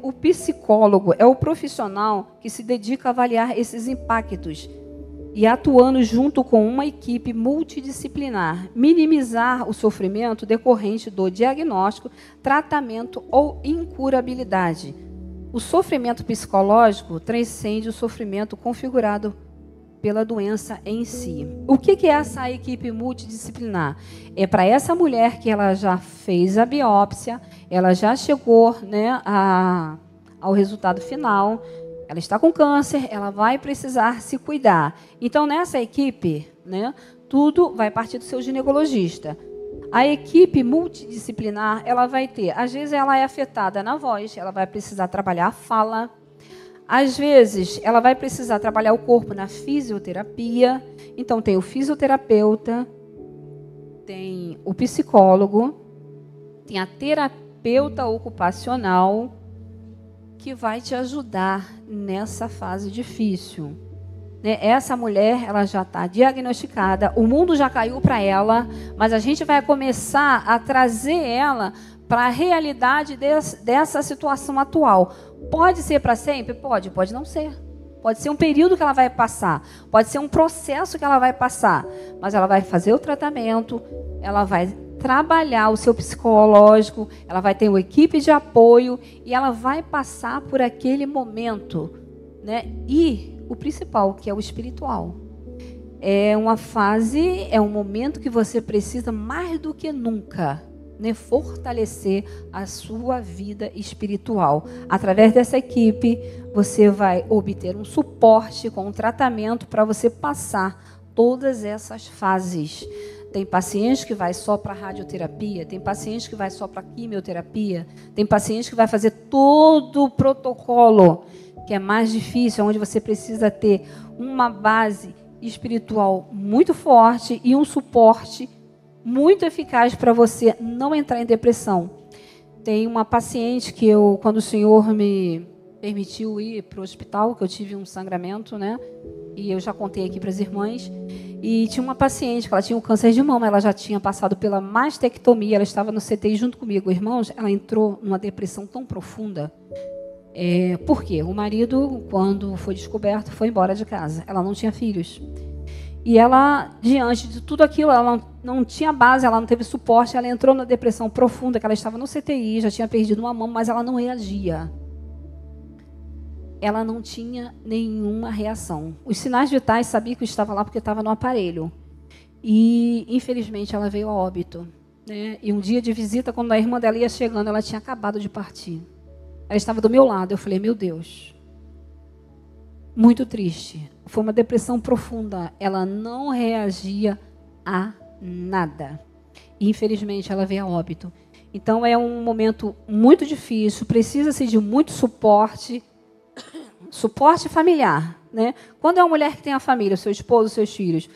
o psicólogo é o profissional que se dedica a avaliar esses impactos e atuando junto com uma equipe multidisciplinar, minimizar o sofrimento decorrente do diagnóstico, tratamento ou incurabilidade. O sofrimento psicológico transcende o sofrimento configurado pela doença em si. O que é essa equipe multidisciplinar? É para essa mulher que ela já fez a biópsia, ela já chegou, né, ao resultado final, ela está com câncer, ela vai precisar se cuidar. Então, nessa equipe, né, tudo vai partir do seu ginecologista. A equipe multidisciplinar, ela vai ter, às vezes ela é afetada na voz, ela vai precisar trabalhar a fala. Às vezes, ela vai precisar trabalhar o corpo na fisioterapia. Então, tem o fisioterapeuta, tem o psicólogo, tem a terapeuta ocupacional, que vai te ajudar nessa fase difícil. Essa mulher, ela já está diagnosticada, o mundo já caiu para ela, mas a gente vai começar a trazer ela para a realidade dessa situação atual. Pode ser para sempre? Pode não ser. Pode ser um período que ela vai passar, pode ser um processo que ela vai passar, mas ela vai fazer o tratamento, ela vai trabalhar o seu psicológico, ela vai ter uma equipe de apoio e ela vai passar por aquele momento, né? E o principal, que é o espiritual. É uma fase, é um momento que você precisa mais do que nunca né, fortalecer a sua vida espiritual. Através dessa equipe, você vai obter um suporte com um tratamento para você passar todas essas fases. Tem paciente que vai só para radioterapia, tem paciente que vai só para quimioterapia, tem paciente que vai fazer todo o protocolo, que é mais difícil, onde você precisa ter uma base espiritual muito forte e um suporte muito eficaz para você não entrar em depressão. Tem uma paciente que quando o Senhor me permitiu ir para o hospital, que eu tive um sangramento, né? E eu já contei aqui para as irmãs. E tinha uma paciente que ela tinha um câncer de mama, ela já tinha passado pela mastectomia, ela estava no CTI junto comigo. Irmãos, ela entrou numa depressão tão profunda. Por quê? O marido, quando foi descoberto, foi embora de casa. Ela não tinha filhos. E ela, diante de tudo aquilo, ela não tinha base, ela não teve suporte, ela entrou na depressão profunda, que ela estava no CTI, já tinha perdido uma mama, mas ela não reagia. Ela não tinha nenhuma reação. Os sinais vitais sabia que estava lá porque estava no aparelho. E, infelizmente, ela veio a óbito, né? E um dia de visita, quando a irmã dela ia chegando, ela tinha acabado de partir. Ela estava do meu lado. Eu falei, meu Deus. Muito triste. Foi uma depressão profunda. Ela não reagia a nada. E, infelizmente, ela veio a óbito. Então, é um momento muito difícil. Precisa-se de muito suporte. Suporte familiar, né? Quando é uma mulher que tem a família, o seu esposo, os seus filhos,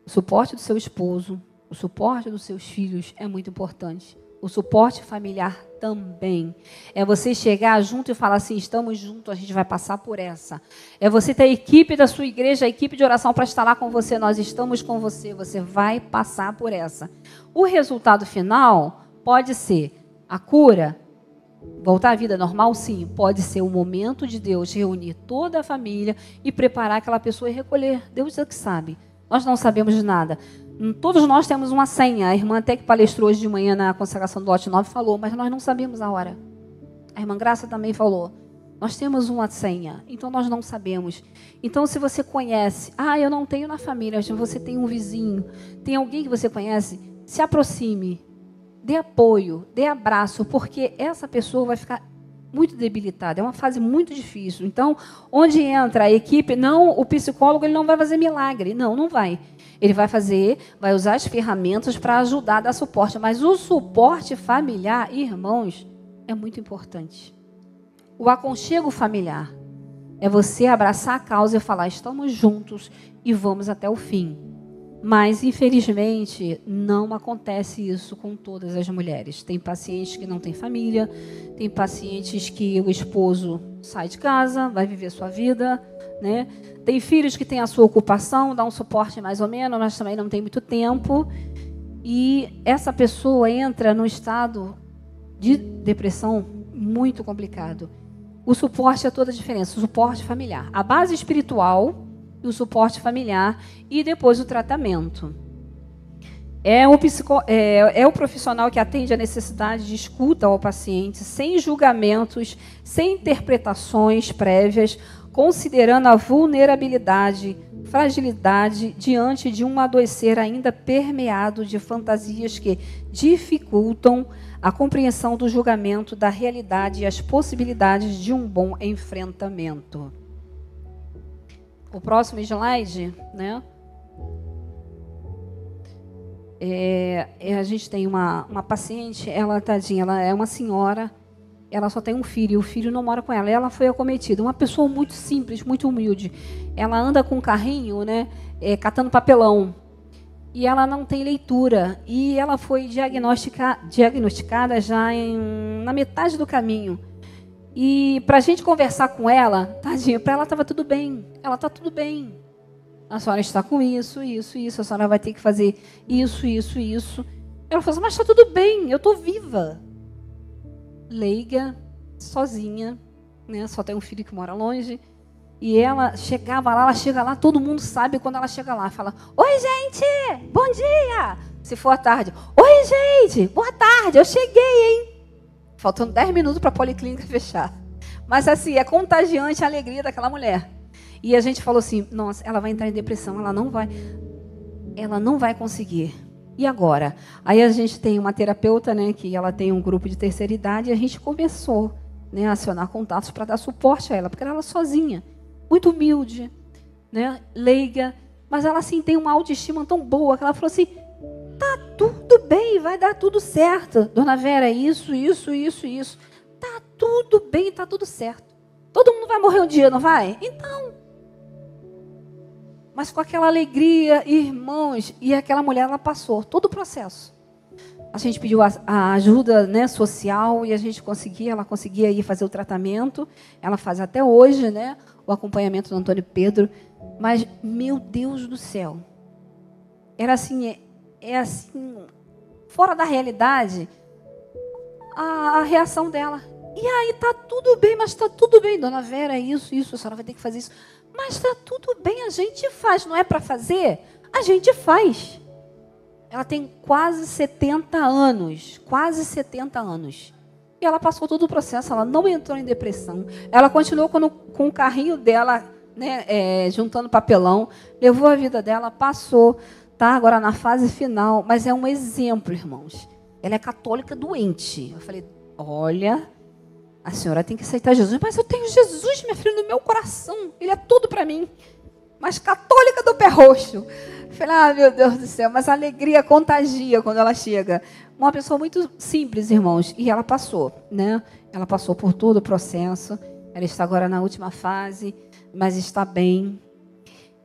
o suporte do seu esposo, o suporte dos seus filhos é muito importante. O suporte familiar também. É você chegar junto e falar assim, estamos juntos, a gente vai passar por essa. É você ter a equipe da sua igreja, a equipe de oração para estar lá com você, nós estamos com você, você vai passar por essa. O resultado final pode ser a cura. Voltar à vida normal, sim. Pode ser o momento de Deus reunir toda a família e preparar aquela pessoa e recolher. Deus é que sabe. Nós não sabemos de nada. Todos nós temos uma senha. A irmã até que palestrou hoje de manhã na consagração do lote 9 falou, mas nós não sabemos a hora. A irmã Graça também falou. Nós temos uma senha, então nós não sabemos. Então, se você conhece, eu não tenho na família, mas você tem um vizinho, tem alguém que você conhece, se aproxime. Dê apoio, dê abraço, porque essa pessoa vai ficar muito debilitada. É uma fase muito difícil. Então, onde entra a equipe, o psicólogo ele não vai fazer milagre. Não vai. Ele vai usar as ferramentas para ajudar, dar suporte. Mas o suporte familiar, irmãos, é muito importante. O aconchego familiar é você abraçar a causa e falar, estamos juntos e vamos até o fim. Mas, infelizmente, não acontece isso com todas as mulheres. Tem pacientes que não têm família, tem pacientes que o esposo sai de casa, vai viver sua vida, né? Tem filhos que têm a sua ocupação, dá um suporte mais ou menos, mas também não tem muito tempo. E essa pessoa entra num estado de depressão muito complicado. O suporte é toda a diferença, o suporte familiar. A base espiritual... o suporte familiar e depois o tratamento. É o profissional que atende a necessidade de escuta ao paciente, sem julgamentos, sem interpretações prévias, considerando a vulnerabilidade, fragilidade diante de um adoecer ainda permeado de fantasias que dificultam a compreensão do julgamento da realidade e as possibilidades de um bom enfrentamento. O próximo slide, né? A gente tem uma paciente, ela, tadinha, ela é uma senhora, ela só tem um filho, e o filho não mora com ela. Ela foi acometida, uma pessoa muito simples, muito humilde. Ela anda com um carrinho, né? Catando papelão. E ela não tem leitura. E ela foi diagnosticada já na metade do caminho. E para a gente conversar com ela, tadinha, para ela estava tudo bem. Ela está tudo bem. A senhora está com isso. A senhora vai ter que fazer isso. Ela falou assim, mas está tudo bem, eu estou viva. Leiga, sozinha, né? Só tem um filho que mora longe. E ela chegava lá, ela chega lá, todo mundo sabe quando ela chega lá. Fala, oi, gente, bom dia. Se for à tarde, oi, gente, boa tarde, eu cheguei, hein? Faltando 10 minutos para a policlínica fechar. Mas assim, é contagiante a alegria daquela mulher. E a gente falou assim, nossa, ela vai entrar em depressão, ela não vai conseguir. E agora? Aí a gente tem uma terapeuta, né, que ela tem um grupo de terceira idade, e a gente começou, né, a acionar contatos para dar suporte a ela, porque ela era sozinha, muito humilde, né, leiga, mas ela assim tem uma autoestima tão boa que ela falou assim: tá tudo bem, vai dar tudo certo. Dona Vera, isso. Tá tudo bem, tá tudo certo. Todo mundo vai morrer um dia, não vai? Então. Mas com aquela alegria, irmãos, e aquela mulher, ela passou todo o processo. A gente pediu a ajuda, né, social, e ela conseguia ir fazer o tratamento. Ela faz até hoje, né, o acompanhamento do Antônio Pedro. Mas, meu Deus do céu, era assim, assim, fora da realidade, a reação dela. E aí, tá tudo bem, mas tá tudo bem, Dona Vera, isso, a senhora vai ter que fazer isso. Mas tá tudo bem, a gente faz, não é para fazer? A gente faz. Ela tem quase 70 anos, E ela passou todo o processo, ela não entrou em depressão. Ela continuou com o carrinho dela, né, juntando papelão, levou a vida dela, passou, tá agora na fase final, mas é um exemplo, irmãos. Ela é católica doente. Eu falei, olha, a senhora tem que aceitar Jesus. Mas eu tenho Jesus, minha filha, no meu coração. Ele é tudo para mim. Mas católica do pé roxo. Eu falei, meu Deus do céu, mas a alegria contagia quando ela chega. Uma pessoa muito simples, irmãos, e ela passou, né? Ela passou por todo o processo. Ela está agora na última fase, mas está bem.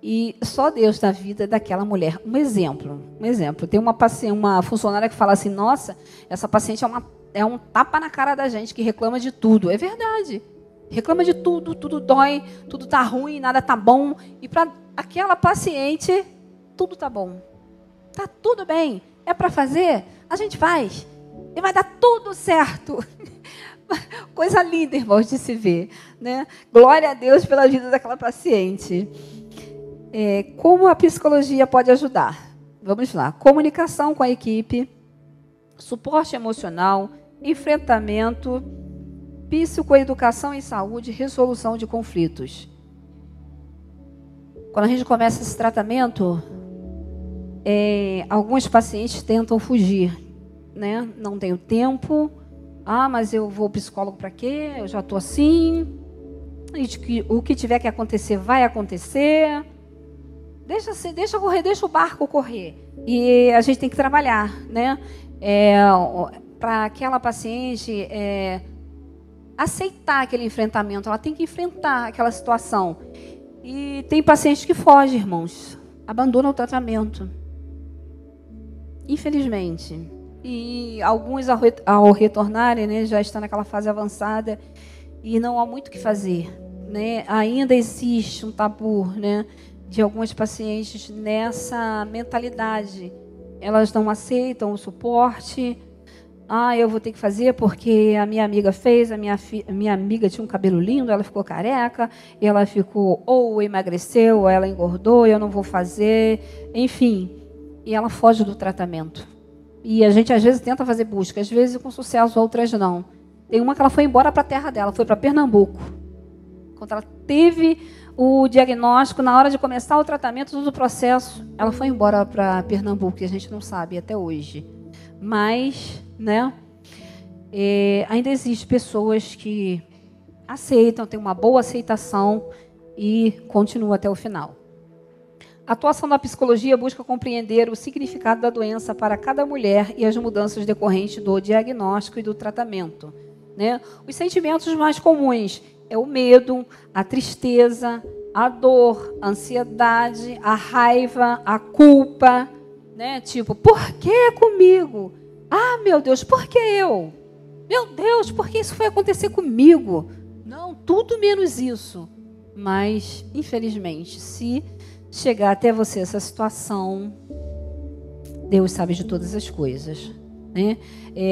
E só Deus na vida daquela mulher. Um exemplo. Tem uma funcionária que fala assim, nossa, essa paciente é um tapa na cara da gente, que reclama de tudo. É verdade. Reclama de tudo, tudo dói, tudo tá ruim, nada tá bom. E para aquela paciente, tudo tá bom. Tá tudo bem. É para fazer? A gente faz. E vai dar tudo certo. Coisa linda, irmãos, de se ver, né? Glória a Deus pela vida daquela paciente. Como a psicologia pode ajudar? Vamos lá. Comunicação com a equipe, suporte emocional, enfrentamento, psicoeducação em saúde, resolução de conflitos. Quando a gente começa esse tratamento, alguns pacientes tentam fugir, né? Não tenho tempo. Mas eu vou ao psicólogo para quê? Eu já estou assim. O que tiver que acontecer, vai acontecer. Deixa correr, deixa o barco correr. E a gente tem que trabalhar, né? Para aquela paciente aceitar aquele enfrentamento. Ela tem que enfrentar aquela situação. E tem pacientes que fogem, irmãos. Abandonam o tratamento. Infelizmente. E alguns, ao retornarem, né, já estão naquela fase avançada e não há muito o que fazer, né? Ainda existe um tabu, né, de algumas pacientes nessa mentalidade. Elas não aceitam o suporte. Eu vou ter que fazer porque a minha amiga fez, minha amiga tinha um cabelo lindo, ela ficou careca, e ela ficou, ou emagreceu, ou ela engordou, eu não vou fazer, enfim. E ela foge do tratamento. E a gente, às vezes, tenta fazer busca, às vezes com sucesso, outras não. Tem uma que ela foi embora para a terra dela, foi para Pernambuco. Quando ela teve o diagnóstico, na hora de começar o tratamento, todo o processo, ela foi embora para Pernambuco, e a gente não sabe até hoje. Mas, né, ainda existem pessoas que aceitam, têm uma boa aceitação e continuam até o final. A atuação da psicologia busca compreender o significado da doença para cada mulher e as mudanças decorrentes do diagnóstico e do tratamento, né? Os sentimentos mais comuns é o medo, a tristeza, a dor, a ansiedade, a raiva, a culpa, né? Tipo, por que comigo? Meu Deus, por que eu? Meu Deus, por que isso foi acontecer comigo? Não, tudo menos isso. Mas, infelizmente, se chegar até você essa situação, Deus sabe de todas as coisas, né?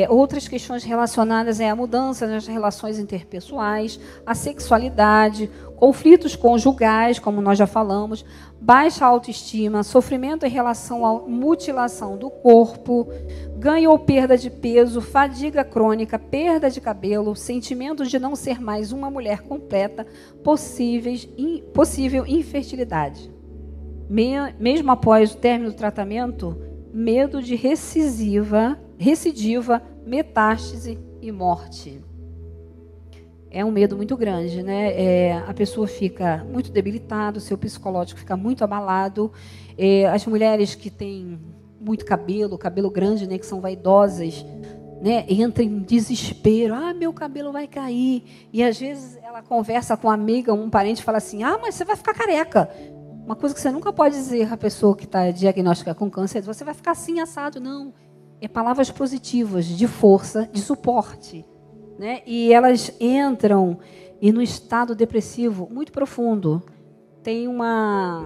Outras questões relacionadas à mudança nas relações interpessoais, a sexualidade, conflitos conjugais, como nós já falamos, baixa autoestima, sofrimento em relação à mutilação do corpo, ganho ou perda de peso, fadiga crônica, perda de cabelo, sentimento de não ser mais uma mulher completa, possível infertilidade. Mesmo após o término do tratamento, medo de recidiva, metástase e morte. É um medo muito grande, né? A pessoa fica muito debilitada, o seu psicológico fica muito abalado. As mulheres que têm muito cabelo grande, né, que são vaidosas, né, entram em desespero. Ah, meu cabelo vai cair. E às vezes ela conversa com uma amiga, um parente, fala assim: ah, mas você vai ficar careca. Uma coisa que você nunca pode dizer à pessoa que está diagnosticada com câncer: você vai ficar assim, assado. Não. É palavras positivas, de força, de suporte. Né? E elas entram no estado depressivo muito profundo. Tem uma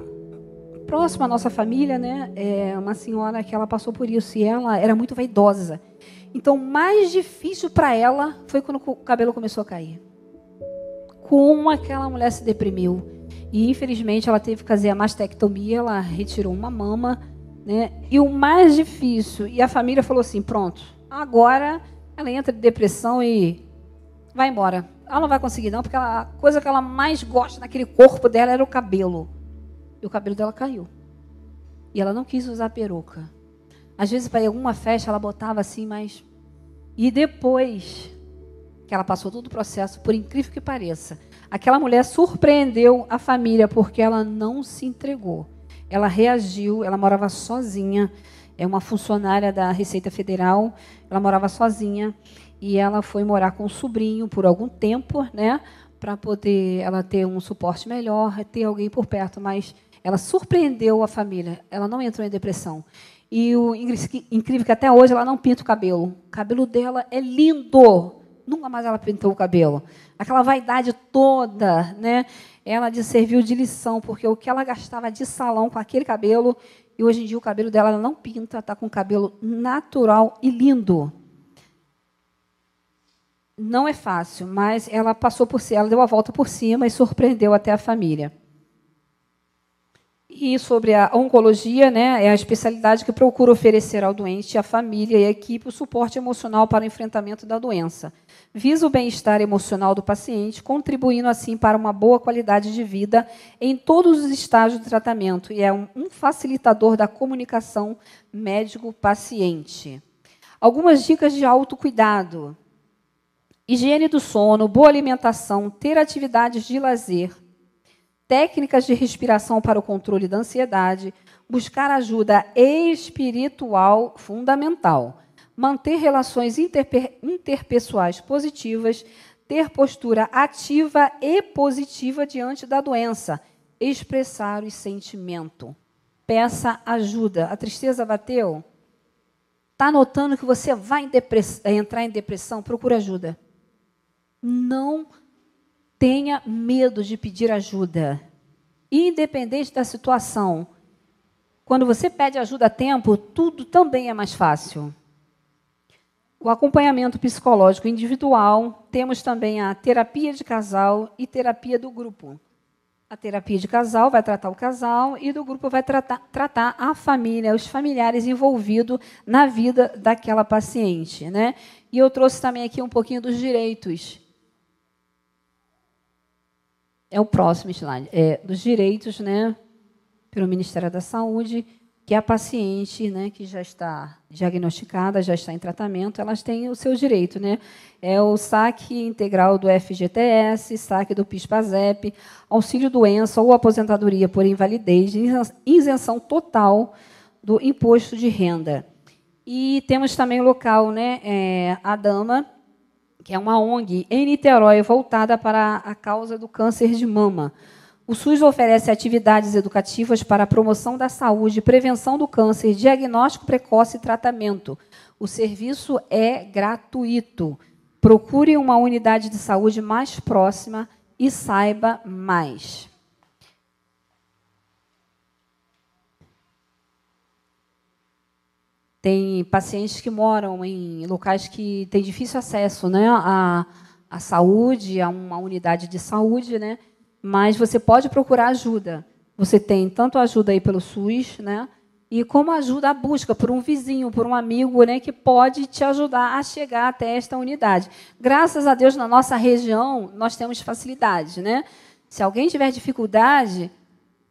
próxima à nossa família, né? Uma senhora que ela passou por isso e ela era muito vaidosa. Então, mais difícil para ela foi quando o cabelo começou a cair. Como aquela mulher se deprimiu. E, infelizmente, ela teve que fazer a mastectomia, ela retirou uma mama, né? E o mais difícil, e a família falou assim: pronto, agora ela entra em depressão e vai embora. Ela não vai conseguir não, porque a coisa que ela mais gosta naquele corpo dela era o cabelo. E o cabelo dela caiu. E ela não quis usar peruca. Às vezes, para ir a alguma festa, ela botava assim, mas... E depois que ela passou todo o processo, por incrível que pareça, aquela mulher surpreendeu a família, porque ela não se entregou. Ela reagiu, ela morava sozinha. É uma funcionária da Receita Federal. Ela morava sozinha. E ela foi morar com o sobrinho por algum tempo, né, para poder ela ter um suporte melhor, ter alguém por perto. Mas ela surpreendeu a família. Ela não entrou em depressão. E o incrível é que até hoje ela não pinta o cabelo. O cabelo dela é lindo. Nunca mais ela pintou o cabelo. Aquela vaidade toda, né, ela serviu de lição, porque o que ela gastava de salão com aquele cabelo, e hoje em dia o cabelo dela ela não pinta, está com um cabelo natural e lindo. Não é fácil, mas ela passou por cima, ela deu a volta por cima e surpreendeu até a família. E sobre a oncologia, né, é a especialidade que procura oferecer ao doente, à família e à equipe o suporte emocional para o enfrentamento da doença. Visa o bem-estar emocional do paciente, contribuindo assim para uma boa qualidade de vida em todos os estágios do tratamento, e é um facilitador da comunicação médico-paciente. Algumas dicas de autocuidado: higiene do sono, boa alimentação, ter atividades de lazer, técnicas de respiração para o controle da ansiedade, buscar ajuda espiritual fundamental, manter relações interpessoais positivas, ter postura ativa e positiva diante da doença, expressar os sentimentos. Peça ajuda. A tristeza bateu? Está notando que você vai entrar em depressão? Procura ajuda. Não tenha medo de pedir ajuda. Independente da situação. Quando você pede ajuda a tempo, tudo também é mais fácil. O acompanhamento psicológico individual, temos também a terapia de casal e terapia do grupo. A terapia de casal vai tratar o casal e do grupo vai tratar a família, os familiares envolvidos na vida daquela paciente, né? E eu trouxe também aqui um pouquinho dos direitos. É o próximo slide. Dos direitos, né, pelo Ministério da Saúde, que a paciente, né, que já está diagnosticada, já está em tratamento, elas têm o seu direito, né? É o saque integral do FGTS, saque do PIS/PASEP, auxílio-doença ou aposentadoria por invalidez, isenção total do imposto de renda. E temos também o local, né, a Dama, que é uma ONG em Niterói voltada para a causa do câncer de mama. O SUS oferece atividades educativas para a promoção da saúde, prevenção do câncer, diagnóstico precoce e tratamento. O serviço é gratuito. Procure uma unidade de saúde mais próxima e saiba mais. Tem pacientes que moram em locais que têm difícil acesso, né, à saúde, a uma unidade de saúde, né? Mas você pode procurar ajuda. Você tem tanto ajuda aí pelo SUS, né, e como ajuda à busca por um vizinho, por um amigo, né, que pode te ajudar a chegar até esta unidade. Graças a Deus, na nossa região, nós temos facilidades, né? Se alguém tiver dificuldade,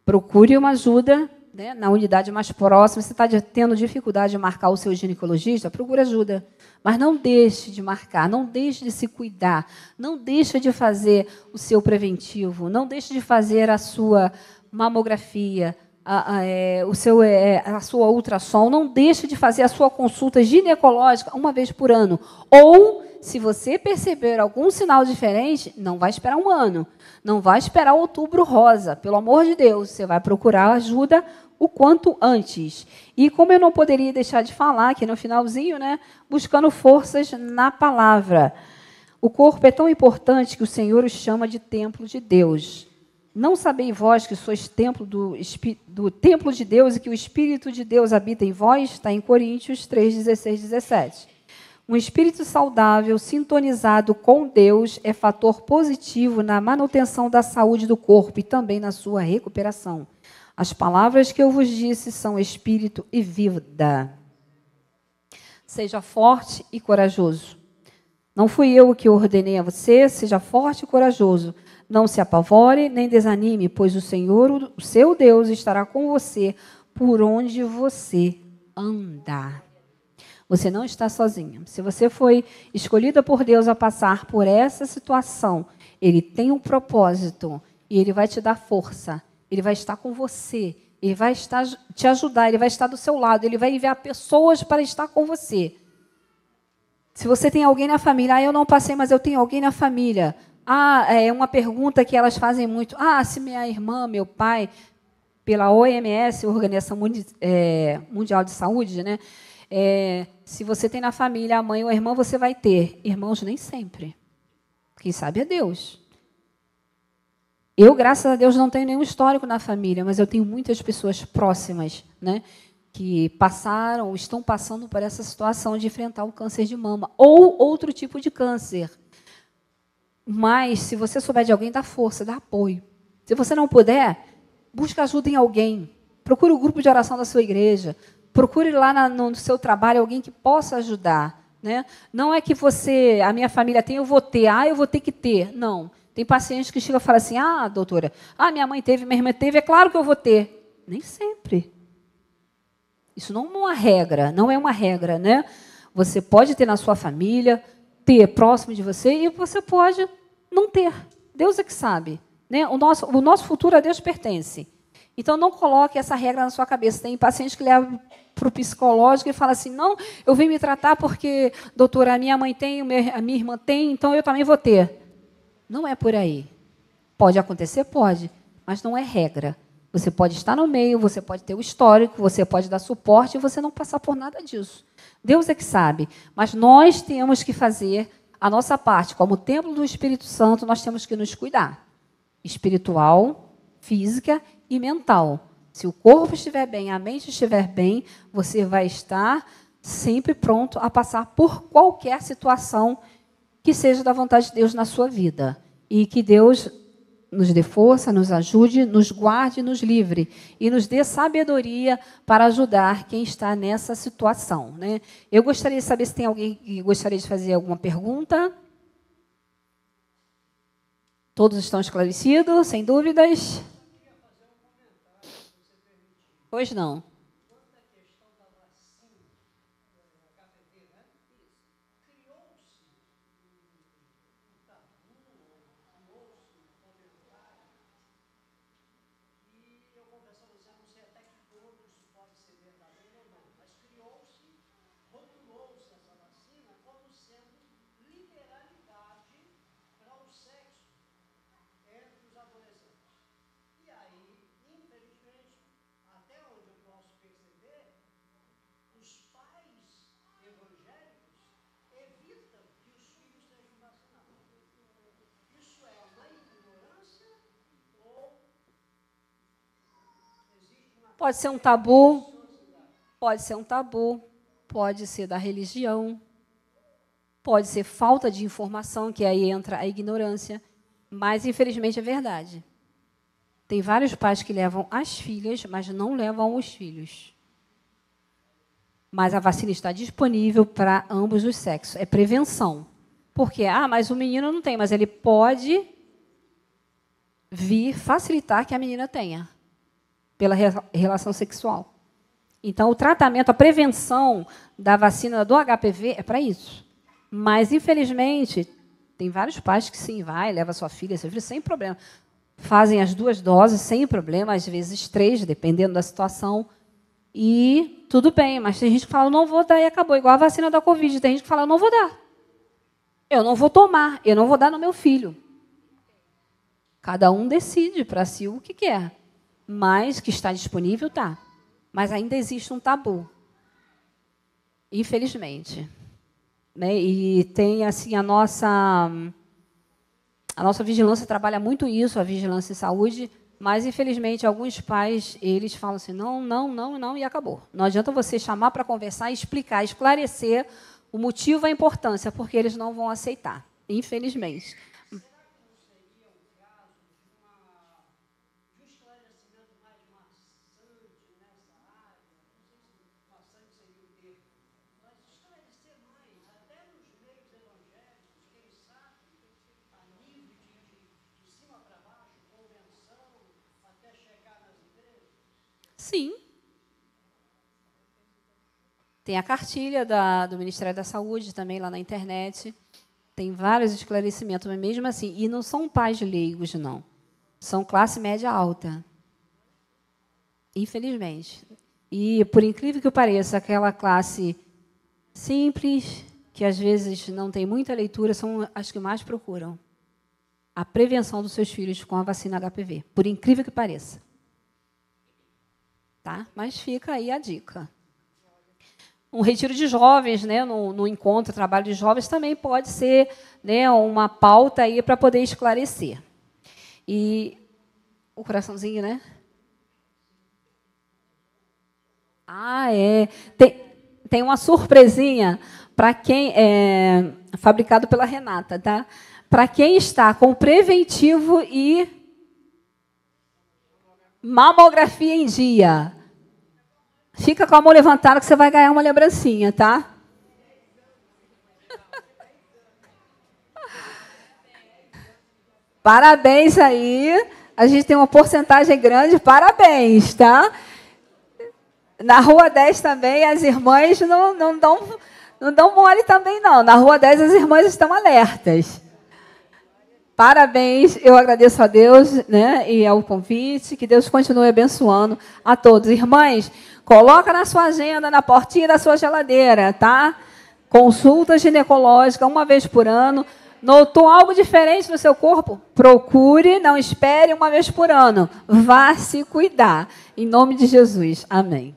procure uma ajuda né, na unidade mais próxima, você está tendo dificuldade de marcar o seu ginecologista, procure ajuda. Mas não deixe de marcar, não deixe de se cuidar, não deixe de fazer o seu preventivo, não deixe de fazer a sua mamografia, a sua ultrassom, não deixe de fazer a sua consulta ginecológica uma vez por ano. Ou, se você perceber algum sinal diferente, não vai esperar um ano, não vai esperar Outubro Rosa. Pelo amor de Deus, você vai procurar ajuda o quanto antes. E como eu não poderia deixar de falar aqui no finalzinho, né, buscando forças na palavra. O corpo é tão importante que o Senhor o chama de templo de Deus. Não sabeis vós que sois templo do templo de Deus e que o Espírito de Deus habita em vós? Está em Coríntios 3, 16, 17. Um espírito saudável, sintonizado com Deus, é fator positivo na manutenção da saúde do corpo e também na sua recuperação. As palavras que eu vos disse são espírito e vida. Seja forte e corajoso. Não fui eu que ordenei a você, seja forte e corajoso. Não se apavore nem desanime, pois o Senhor, o seu Deus, estará com você por onde você andar. Você não está sozinha. Se você foi escolhida por Deus a passar por essa situação, Ele tem um propósito e Ele vai te dar força. Ele vai estar com você. Ele vai te ajudar. Ele vai estar do seu lado. Ele vai enviar pessoas para estar com você. Se você tem alguém na família, eu não passei, mas eu tenho alguém na família. É uma pergunta que elas fazem muito. Se minha irmã, meu pai, pela OMS, Organização Mundial de Saúde, né? Se você tem na família a mãe ou a irmã, você vai ter. Irmãos, nem sempre. Quem sabe é Deus. Eu, graças a Deus, não tenho nenhum histórico na família, mas eu tenho muitas pessoas próximas, né, que passaram ou estão passando por essa situação de enfrentar o câncer de mama ou outro tipo de câncer. Mas, se você souber de alguém, dá força, dá apoio. Se você não puder, busque ajuda em alguém. Procure o grupo de oração da sua igreja. Procure lá no seu trabalho alguém que possa ajudar. Né? Não é que a minha família tem, eu vou ter. Eu vou ter que ter. Não. Tem pacientes que chegam e falam assim, doutora, minha mãe teve, minha irmã teve, é claro que eu vou ter. Nem sempre. Isso não é uma regra, não é uma regra, né? Você pode ter na sua família, ter próximo de você, e você pode não ter. Deus é que sabe. Né? O nosso futuro a Deus pertence. Então, não coloque essa regra na sua cabeça. Tem pacientes que levam para o psicológico e falam assim, não, eu vim me tratar porque, doutora, a minha mãe tem, a minha irmã tem, então eu também vou ter. Não é por aí. Pode acontecer? Pode, mas não é regra. Você pode estar no meio, você pode ter o histórico, você pode dar suporte e você não passar por nada disso. Deus é que sabe. Mas nós temos que fazer a nossa parte. Como templo do Espírito Santo, nós temos que nos cuidar. Espiritual, física e mental. Se o corpo estiver bem, a mente estiver bem, você vai estar sempre pronto a passar por qualquer situação que seja da vontade de Deus na sua vida. E que Deus nos dê força, nos ajude, nos guarde, nos livre e nos dê sabedoria para ajudar quem está nessa situação. Né? Eu gostaria de saber se tem alguém que gostaria de fazer alguma pergunta. Todos estão esclarecidos, sem dúvidas? Pois não. Pode ser um tabu, pode ser da religião, pode ser falta de informação, que aí entra a ignorância, mas, infelizmente, é verdade. Tem vários pais que levam as filhas, mas não levam os filhos. Mas a vacina está disponível para ambos os sexos. É prevenção. Porque, mas o menino não tem, mas ele pode vir facilitar que a menina tenha. pela relação sexual. Então, o tratamento, a prevenção da vacina do HPV é para isso. Mas, infelizmente, tem vários pais que sim, leva sua filha, seu filho, sem problema. Fazem as 2 doses sem problema, às vezes 3, dependendo da situação. E tudo bem, mas tem gente que fala, não vou dar e acabou. Igual a vacina da Covid, tem gente que fala, não vou dar. Eu não vou tomar, eu não vou dar no meu filho. Cada um decide para si o que quer. Mas que está disponível, tá. Mas ainda existe um tabu. Infelizmente. Né? E tem assim a nossa vigilância trabalha muito isso, a vigilância em saúde, mas infelizmente alguns pais, eles falam assim, não e acabou. Não adianta você chamar para conversar, explicar, esclarecer o motivo, a importância, porque eles não vão aceitar, infelizmente. Sim. Tem a cartilha do Ministério da Saúde também lá na internet. Tem vários esclarecimentos, mas mesmo assim, e não são pais leigos, não. São classe média alta. Infelizmente. E, por incrível que pareça, aquela classe simples, que às vezes não tem muita leitura, são as que mais procuram a prevenção dos seus filhos com a vacina HPV. Por incrível que pareça. Tá? Mas fica aí a dica. Um retiro de jovens, né, no encontro, trabalho de jovens, também pode ser, né, uma pauta aí para poder esclarecer. E o coraçãozinho, né? Ah, é. Tem uma surpresinha para quem é fabricado pela Renata, tá? Para quem está com preventivo e mamografia em dia. Fica com a mão levantada que você vai ganhar uma lembrancinha, tá? Parabéns aí. A gente tem uma porcentagem grande. Parabéns, tá? Na Rua 10 também, as irmãs não dão mole também, não. Na Rua 10, as irmãs estão alertas. Parabéns, eu agradeço a Deus, né, e ao convite, que Deus continue abençoando a todos. Irmãs, coloca na sua agenda, na portinha da sua geladeira, tá? Consulta ginecológica 1 vez por ano. Notou algo diferente no seu corpo? Procure, não espere 1 vez por ano. Vá se cuidar. Em nome de Jesus. Amém.